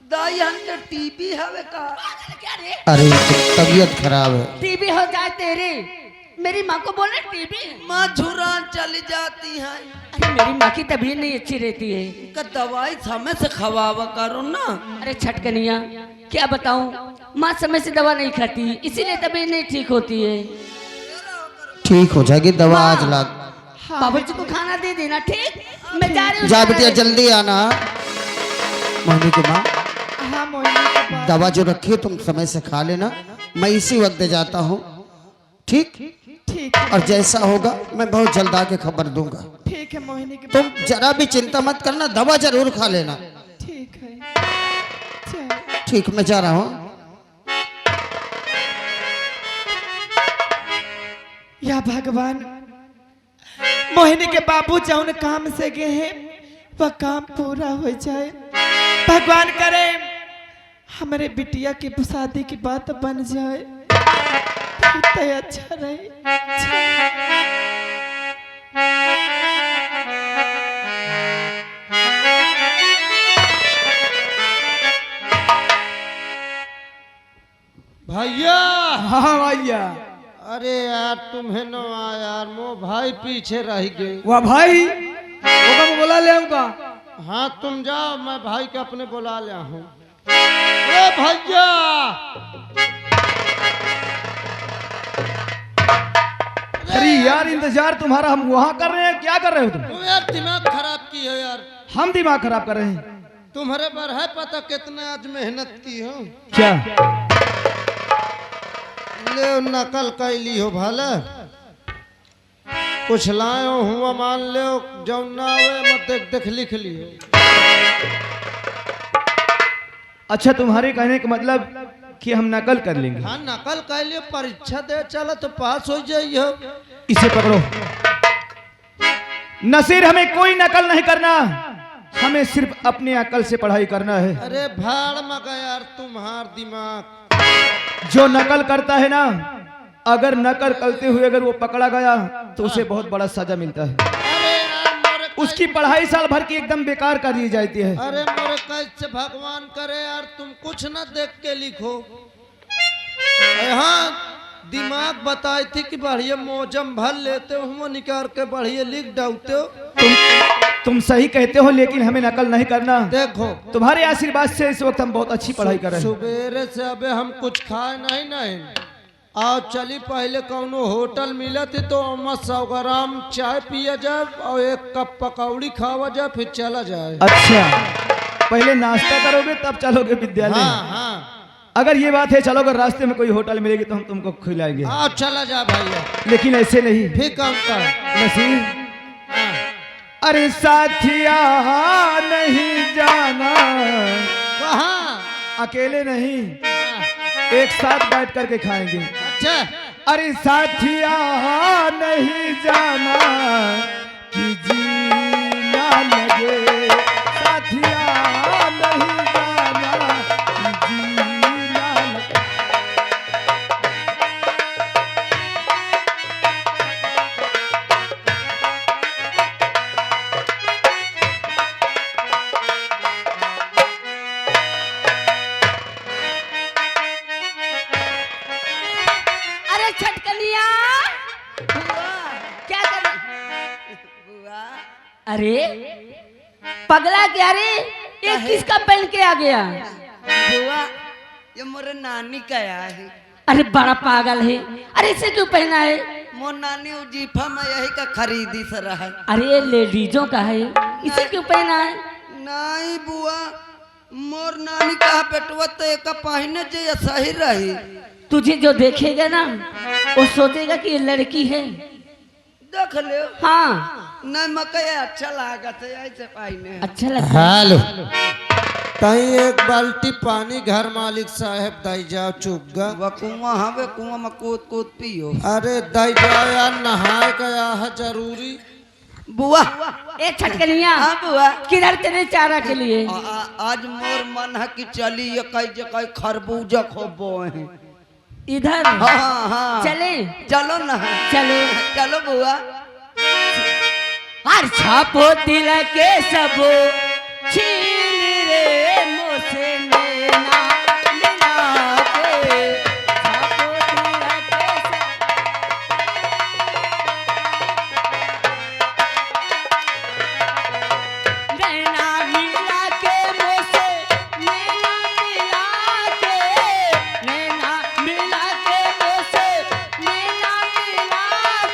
दाई हमके टीबी हवे का। क्या रे? अरे इनकी तबीयत खराब है। टीबी हो जाए तेरे, मेरी माँ को बोलना टीबी। माँ झुरान चली जाती है, अरे मेरी माँ की तबीयत नहीं अच्छी रहती है। का दवाई समय से खवावा करो ना। अरे छटकनिया क्या बताऊं, माँ समय से दवा नहीं खाती, इसीलिए तबीयत नहीं ठीक होती है। ठीक हो जाएगी दवा आज ला। बाबूजी को खाना दे देना, ठीक? मैं जा रही हूँ। जा बिटिया जल्दी आना। मोहिनी की माँ हाँ मोहिनी के पास। दवा जो रखी है तुम समय से खा लेना, मैं इसी वक्त दे जाता हूँ, ठीक? ठीक है, और जैसा होगा मैं बहुत जल्द आके खबर दूंगा। ठीक है मोहिनी के तुम जरा भी चिंता मत करना, दवा जरूर खा लेना। ठीक है। चल। ठीक, मैं जा रहा हूँ। या भगवान, मोहिनी के बाबू जौन काम से गए हैं वह काम पूरा हो जाए। भगवान करे हमारे बिटिया की शादी की बात बन जाए तो अच्छा रहे। भैया, हाँ भैया। अरे यार तुम्हें न यार मो भाई पीछे रह गए। वाह भाई, वो कब बोला ले आऊंगा? हाँ तुम जाओ, मैं भाई के अपने बुला लिया हूँ। अरे भैया, अरे यार इंतजार तुम्हारा हम वहाँ कर रहे हैं, क्या कर रहे हो तुम? तुम यार दिमाग खराब की हो यार। हम दिमाग खराब कर रहे हैं? तुम्हारे पर है पता कितना आज मेहनत की हो। क्या? ले नकल कैली हो भले, कुछ लायो हुआ मान ले, जो ना आवे मत देख देख लिख लियो। अच्छा, तुम्हारे कहने का मतलब कि हम नकल कर लेंगे? हाँ नकल कैलियो, परीक्षा दे चलो तो पास हो जाइयो। इसे पकड़ो। नसीर, हमें कोई नकल नहीं करना, हमें सिर्फ अपनी अकल से पढ़ाई करना है। अरे भाड़ मगा यार तुम्हार दिमाग। जो नकल करता है ना, अगर नकल करते हुए अगर वो पकड़ा गया तो उसे बहुत बड़ा सजा मिलता है। अरे यार मोरे उसकी पढ़ाई साल भर की एकदम बेकार कर दी जाती है। अरे मोरे कैसे भगवान करे यार, तुम कुछ ना देख के लिखो। हाँ दिमाग बताई थी कि बढ़िया मोजम भर लेते हो, वो निकाल के बढ़िया लिख डालते हो। तुम सही कहते हो, लेकिन हमें नकल नहीं करना। देखो तुम्हारे आशीर्वाद से इस वक्त हम बहुत अच्छी पढ़ाई कर रहे हैं। सुबेरे से अबे हम कुछ खाए नहीं आओ चली, पहले कौनो होटल मिला थी तो 100 ग्राम चाय पिया जाए और 1 कप पकौड़ी खावा जाए, फिर चला जाए। अच्छा, पहले नाश्ता करोगे तब चलोगे विद्यालय? हाँ। अगर ये बात है, चलो अगर रास्ते में कोई होटल मिलेगी तो हम तुमको खिलाएंगे। आओ चला जा भैया। लेकिन ऐसे नहीं। फिर कौन का नसीर, अरे साथिया नहीं जाना, कहाँ? अकेले नहीं, एक साथ बैठ करके खाएंगे। अच्छा, अरे साथिया नहीं जाना कि जी ना लगे, साथिया नहीं जाना कि जी ना लगे। अरे छटकनिया, क्या कर रही? अरे पगला क्या रे, ये किसका पहन के आ गया? बुआ, ये मोरे नानी का है। अरे बड़ा पागल है, अरे इसे क्यों पहना है? मोर नानी जीफा में यही का खरीदी से रहा। अरे ये लेडीजों का है, इसे क्यों पहना है? नहीं बुआ, मोर नानी का पेटवा तो एक पहने जो सही रही। तुझे जो देखेगा ना वो सोचेगा कि ये लड़की है। देख ले। हाँ नहीं मकई अच्छा लागत है ऐसे पहने। अच्छा लगता है। हेलो, कहीं एक बाल्टी पानी घर मालिक साहब दई जाओ चुग्गा। वह कुआं हवे, कुआं में कूद कूद पियो। अरे दई जाओ यार, नहाए गया है जरूरी। बुआ, ए छटकनिया, हाँ बुआ, किधर तेरे चारा के लिए? आज मोर मन है कि चली ये कई खरबूजा खोबो है इधर? हाँ हाँ चले? चलो ना, चलो चलो बुआ। हर छापो तिलक के सबो छीन रे मोसे नैना मिला के, छापो तिलक के नैना मिला के मोसे, नैना मिला के, नैना मिला के मोसे, नैना मिला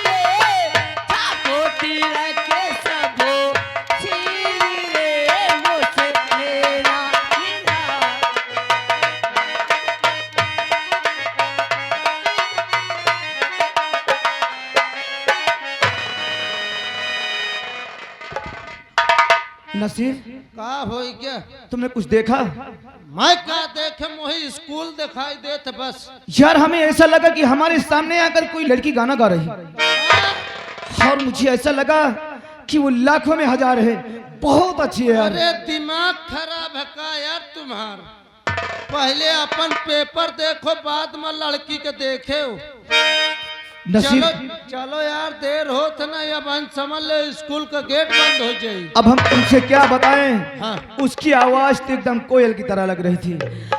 के नसीर, का होई क्या? तुमने कुछ देखा? मैं क्या देखे, मोही स्कूल दिखाई देते बस। यार हमें ऐसा लगा कि हमारे सामने आकर कोई लड़की गाना गा रही, और मुझे ऐसा लगा कि वो लाखों में हजार है, बहुत अच्छी है यार। अरे दिमाग खराब है का यार तुम्हारा? पहले अपन पेपर देखो, बाद में लड़की के देखे हो। नसीर, चलो चलो यार, देर होत ना, अब हम समझ ले स्कूल का गेट बंद हो जाए। अब हम तुमसे क्या बताएं? हाँ। उसकी आवाज तो एकदम कोयल की तरह लग रही थी।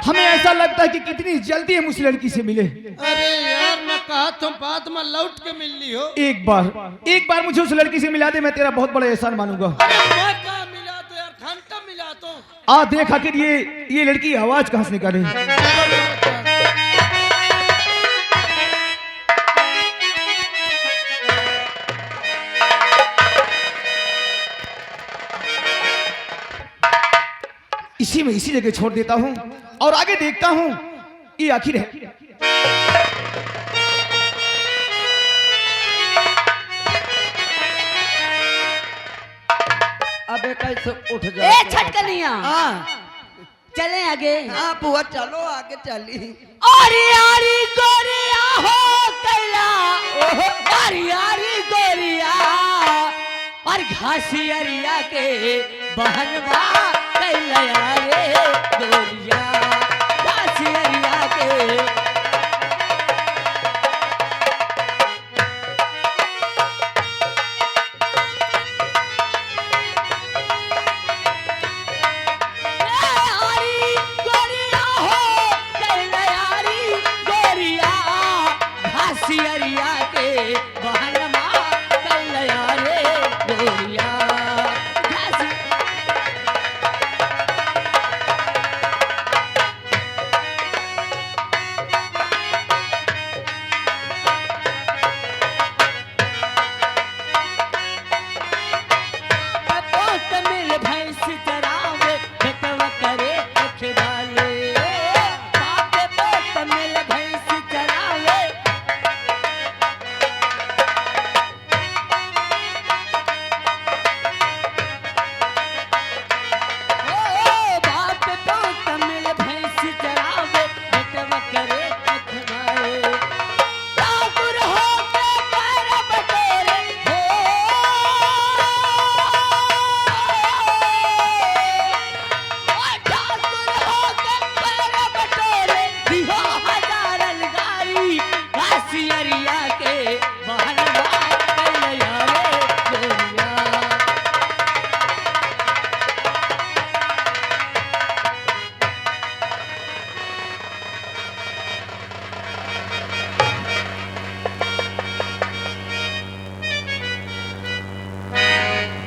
हमें ऐसा लगता है कि कितनी जल्दी हम उस लड़की से मिले। अरे यार मैं कहा तुम बाद में लौट के मिल ली हो। एक बार मुझे उस लड़की से मिला दे, मैं तेरा बहुत बड़ा एहसान मानूंगा। अरे मैं कहा मिला दो यार, घंटा मिला दो। आ देख आखिर ये लड़की आवाज कहां से निकाले। इसी जगह छोड़ देता हूं और आगे देखता हूं ये आखिर है। अबे कैसे उठ ए जा? छटकनिया, हाँ चले आगे। हाँ बुआ, चलो आगे चली। अरे यारी गोरिया हो कैला, अरे यारी गोरिया, और घासी अरिया के बहनवा कैला रे गोरिया, घासी अरिया के।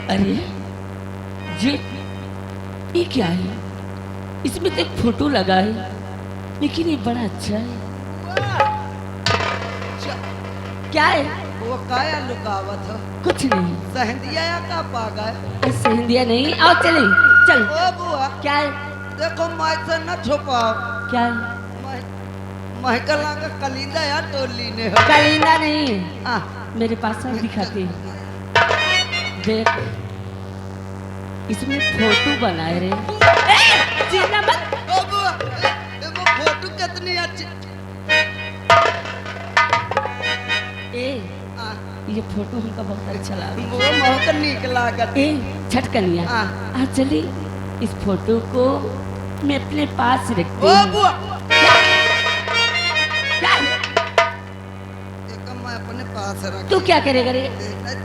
अरे ये क्या है? इसमें तो एक फोटो लगा है, लेकिन ये बड़ा अच्छा है। क्या है? वो काया लुकावत हो? कुछ नहीं। सहंदिया या का पागा है? ऐसे हिंदिया नहीं। आओ चले चल। ओ बुआ, क्या है? देखो माइक से न छुपाओ। क्या है? महकला का कलिंदा या टोली ने हो? कलिंदा नहीं है। हाँ मेरे पास सब दिखाते हैं। देख, इसमें फोटो बनाए रे। चिल्ला मत। ओ बुआ, वो फोटो कितनी अच्छी। ए, हाँ, ये फोटो हमको बहुत अच्छा लगा। वो बहुत नीक लागत। ए छटकनिया, हाँ। आ चली इस फोटो को मैं अपने पास रखती ओ हूँ। बुआ, क्या? एक मैं अपने पास रख। तू क्या करेगा रे?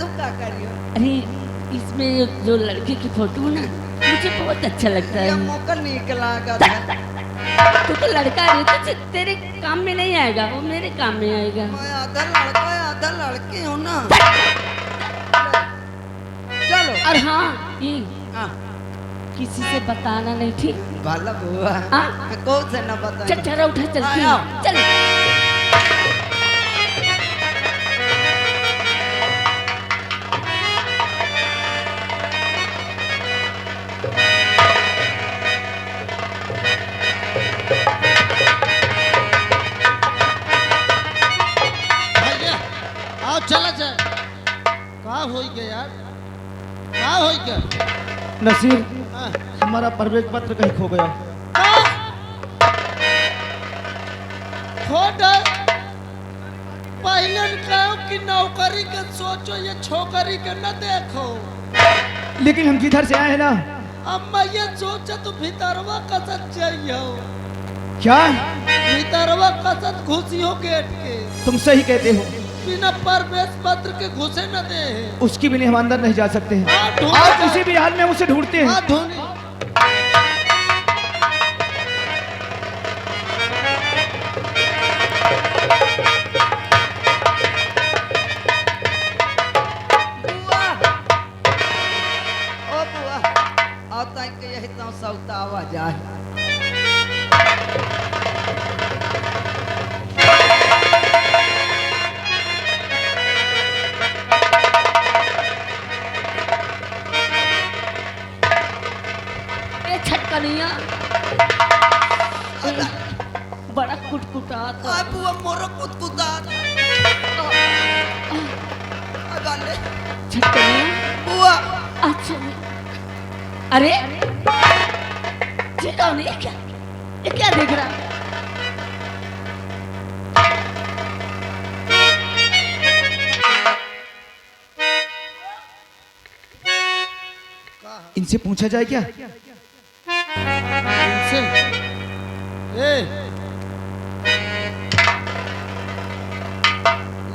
तुम क्या करियो? अरे इसमें जो लड़के की फोटो है ना, मुझे बहुत अच्छा लगता ये है। मौका नीक लागत है। तू तो लड़का है, तो तेरे काम में नहीं आएगा, वो मेरे काम में आएगा। मैं आधा लड़का आधा लड़की हूँ ना। चलो। और हाँ, ये हाँ, किसी से बताना नहीं, ठीक? भला बुआ, हाँ? कौन से न बताए? चल चल उठा, चलती आओ। हूँ। चल। भैया आओ चला जाए। का हो गया यार, का हो गया? नसीर, हमारा प्रवेश पत्र कहीं खो गया। पहले कहो कि नौकरी के सोचो, ये छोकरी के न देखो। लेकिन हम जिधर से आए हैं ना, अब मैं ये सोचा तो भीतरवा कसत चाहिए, क्या भीतरवा कसत घुसी हो गेट के, तुम सही कहते हो, बिना प्रवेश पत्र के घुसे न दे। उसके बिना हम अंदर नहीं जा सकते हैं। हाँ, ढूंढ आज जाओ। किसी भी हाल में उसे ढूंढते हैं। हाँ, ढूंढ। बुआ, ओ बुआ, आओ ताई के यही तो सौता आवाज है। ए छटकनिया बड़ा कुटकुटाता। आ बुआ मोरो कुतकुता। अगले छटकनिया बुआ, अच्छा अरे ये कौन है? ये क्या देख रहा है? इनसे पूछा जाए क्या? इनसे ए,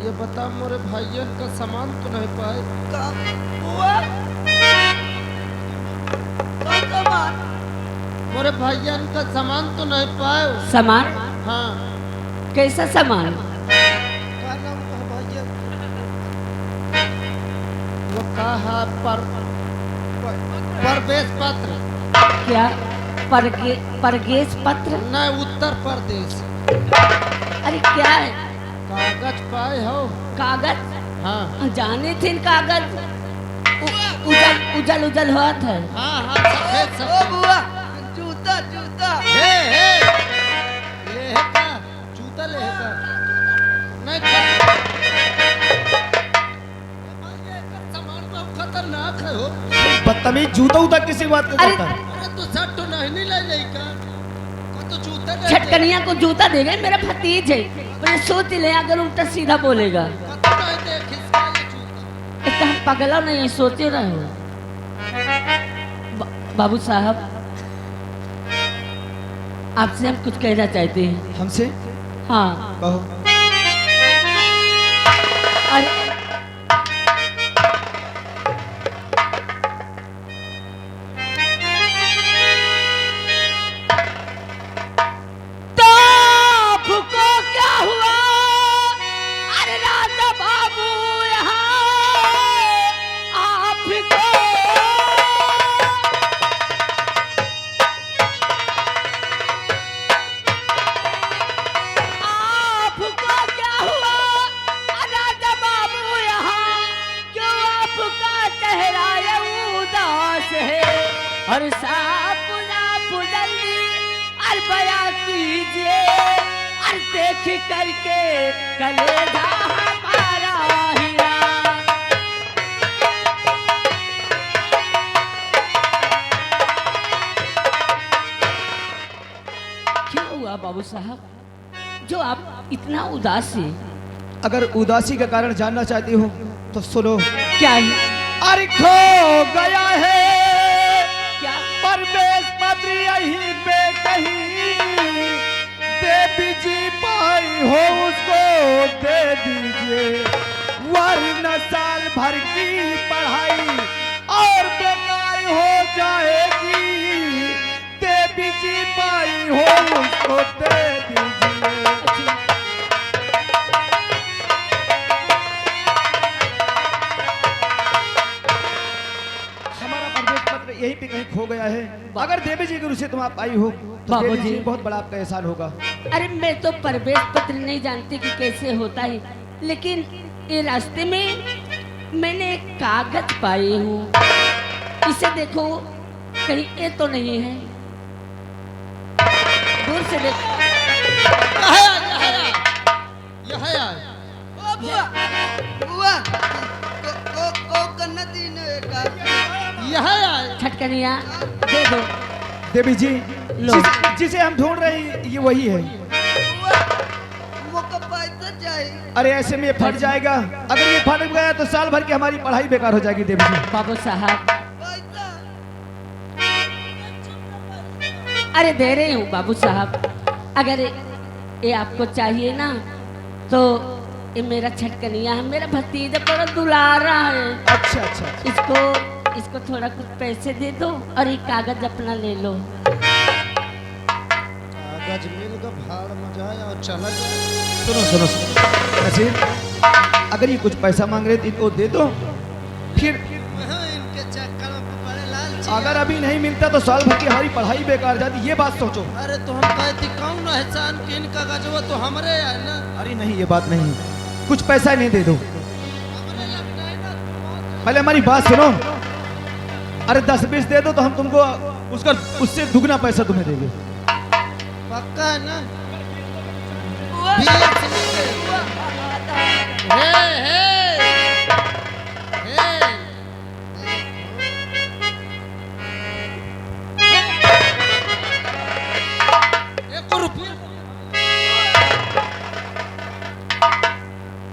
ये बता मोरे भाइयन का सामान तो नहीं पाए? का बुआ, कौन सामान? मोरे भाइयन का सामान तो नहीं पाए? सामान? हाँ। कैसा सामान? का नाम का भाइयन? वो कहा प्रवेश पत्र। क्या परगेश पत्र? नहीं, उत्तर प्रदेश। अरे क्या है? कागज पाए हो? कागज? हाँ जाने थे कागज उजल उजल हुआ था। हाँ हाँ, सफेद ओ सफेद। बुआ, जूता जूता। हे लेहे का जूता लेहे का नहीं सामान बहुत खतरनाक है हो। बदतमीज, जूता उता किसी बात का अरे करता है? अरे तो शर्ट तो नहीं ले लेगा, को तो जूता ले छटकनिया को जूता देगा, मेरा भतीज है। मैंने सोच ले अगर उल्टा सीधा बोलेगा। कतो नहीं दे खिसका ये जूता। इतना पगला नहीं सोचे रहे हो। बाबू साहब, आपसे हम कुछ कहना चाहते हैं। हमसे हाँ, कहो। अरे तो आपको क्या हुआ? अरे राजा बाबू यहाँ आपको आपको क्या हुआ? राजा बाबू यहाँ क्यों आपका चेहरा ये उदास है? और साफ जल्दी और बया कीजिए और देख करके कलेजा हमारा हीरा। क्यों हुआ बाबू साहब जो आप इतना उदास हैं? अगर उदासी का कारण जानना चाहती हो तो सुनो। क्या है? अरे खो गया है क्या? प्रवेश पत्र यहीं पे कहीं, देवी जी पाई हो उसको दे दीजिए, वरना साल भर की पढ़ाई और बेकार हो जाएगी। देवी जी पाई हो उसको दे दीजिए। हमारा प्रवेश पत्र यहीं पे कहीं खो गया है। अगर देवी जी के रुसे तुम आप आई हो तो बाबू देवी जी जी। बहुत बड़ा आपका एहसान होगा। अरे मैं तो प्रवेश पत्र नहीं जानती कि कैसे होता है, लेकिन ये रास्ते में मैंने एक कागज पाई हूँ। इसे देखो, कहीं ये तो नहीं है? दूर से देखो। ओ बुआ, बुआ, को कन्ना दीन का। यह आए। छटका छटकनिया दे दो। देवी जी लो। जिसे हम ढूंढ रहे हैं ये वही है। मुझको पैसा चाहिए। अरे ऐसे में ये फट जाएगा, अगर ये फट गया तो साल भर की हमारी पढ़ाई बेकार हो जाएगी देवी जी। बाबू साहब पैसा अरे दे रही हूँ बाबू साहब, अगर ये आपको चाहिए ना तो ये मेरा छटकनिया है, मेरा भतीजा बड़ा दुलारा है। अच्छा अच्छा अच्छा। इसको थोड़ा कुछ पैसे दे दो और ये कागज अपना ले लो। कागज मिल का भाड़ मजाया और चला जाए। सुनो सुनो सुनो नसीर, अगर ये कुछ पैसा मांग रहे थे इनको दे दो, फिर इनके चक्कर में बड़े लालची। अगर अभी नहीं मिलता तो साल भर की हमारी पढ़ाई बेकार जाती, ये बात सोचो। अरे तो हम कहती कौन एहसान के इनका कागजवा तो हमरे है ना। अरे नहीं ये बात नहीं, कुछ पैसा नहीं दे दो। पहले हमारी बात सुनो, अरे 10-20 दे दो तो हम तुमको उससे दुगना पैसा तुम्हें देंगे। पक्का है ना? 20 मिनट। हे हे हे। एक रुपया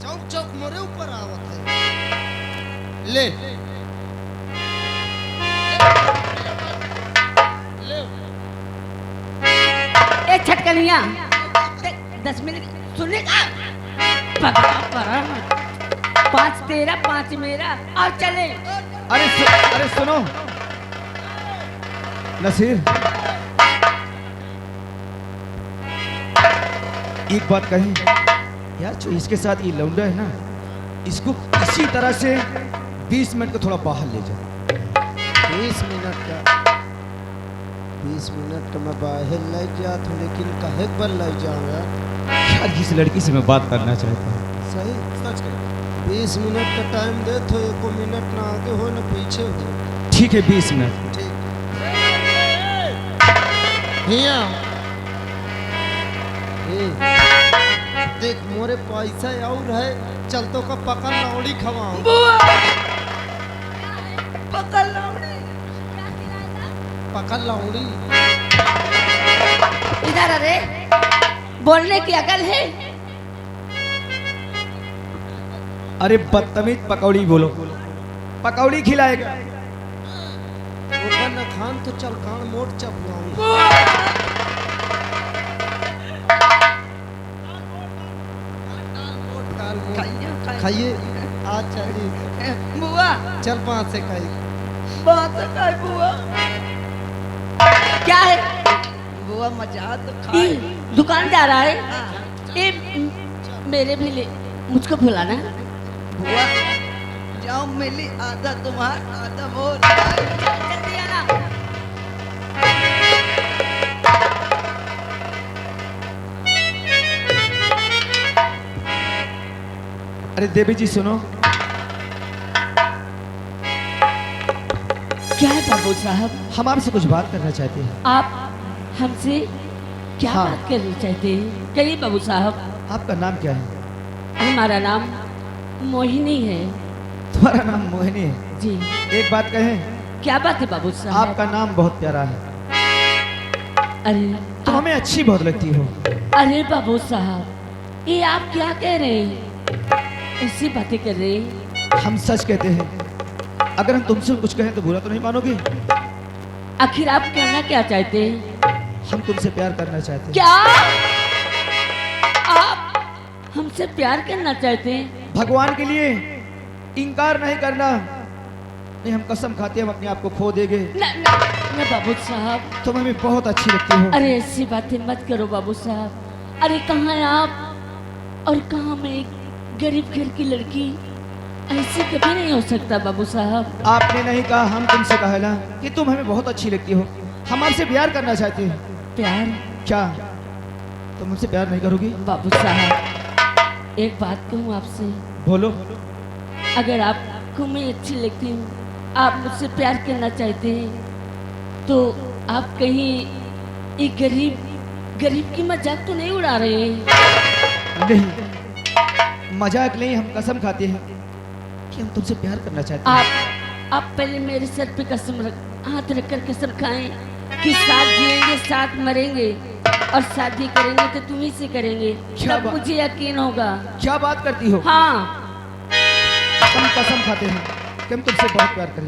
चौक चौक मोरे ऊपर आवत है। ले ले। ए छटकनिया 10 मिनट सुनने का पकड़ा पड़ा 5 तेरा 5 मेरा और चले। अरे सुनो नसीर, एक बात कहें यार, जो इसके साथ ये लौंडा है ना, इसको इसी तरह से 20 मिनट को थोड़ा बाहर ले जाओ। 20 मिनट का 20 मिनट का मैं बाहर ले जात हूँ, लेकिन कहे पर ले जाऊँ यार। यार इस लड़की से मैं बात करना चाहता हूँ। सही सच कह। 20 मिनट का टाइम दे तो 1 मिनट ना आगे हो ना पीछे हो। ठीक है 20 मिनट। ठीक हिया देख मोरे पैसा और है, चल तो का पकड़ लौड़ी खवाऊं। पकड़ लौड़ी। पकड़ लौड़ी। इधर अरे बोलने की अकल है? अरे बदतमीज, पकौड़ी बोलो, पकौड़ी खिलाएगा। ओकर न खान तो चल कान मोट चपलाऊं। खाइए आज चाहिए। बुआ चल 5 से खाइए। बात है बुआ। क्या है? बुआ मजा तो ये खाए। दुकानदार आए, ये मेरे भी ले, मुझको भुलाना। बुआ जाओ मिली, आधा तुम्हारा आधा मोर। जल्दी आना। अरे देवी जी सुनो, क्या है बाबू साहब? हम आपसे कुछ बात करना चाहते हैं। आप हमसे क्या हाँ। बात करनी चाहते हैं? कहिए बाबू साहब। आपका नाम क्या है? हमारा नाम मोहिनी है। तुम्हारा नाम मोहिनी है? जी। एक बात कहें, क्या बात है बाबू साहब? आपका नाम बहुत प्यारा है, अरे तो हमें अच्छी बहुत लगती हो। अरे बाबू साहब, ये आप क्या कह रहे हैं? ऐसी बातें कर रहे हैं? हम सच कहते हैं, अगर हम तुमसे कुछ कहें तो बुरा तो नहीं मानोगे? आखिर आप कहना क्या चाहते हैं? हम तुमसे प्यार करना चाहते हैं। क्या आप हमसे प्यार करना चाहते हैं? भगवान के लिए इनकार नहीं करना, नहीं हम कसम खाते हैं हम अपने आप को खो देंगे। न बाबू साहब, तुम हमें बहुत अच्छी लगती हो। अरे ऐसी बातें मत करो बाबू साहब। अरे कहाँ हैं आप और कहाँ मैं एक गरीब घर की लड़की? ऐसे कभी नहीं हो सकता बाबू साहब। आपने नहीं कहा, हम तुमसे कहा ना कि तुम हमें बहुत अच्छी लगती हो, हम आपसे प्यार करना चाहते हैं। प्यार? क्या तुम हमसे प्यार नहीं करोगी? बाबू साहब एक बात कहूँ आपसे, बोलो। अगर आपको मैं अच्छी लगती हूँ, आप मुझसे प्यार करना चाहते हैं, तो आप कहीं एक गरीब की मजाक तो नहीं उड़ा रहे हैं? नहीं, मजाक नहीं, हम कसम खाते हैं कि हम तुमसे प्यार करना चाहते हैं। आप पहले मेरे सर पे कसम हाथ रख कर कसम खाएं कि साथ जिएंगे साथ मरेंगे और शादी करेंगे तो तुम्ही से करेंगे, क्या तब बात- मुझे यकीन होगा। क्या बात करती हो? हाँ हम कसम खाते हैं कि हम तुमसे बहुत प्यार करेंगे।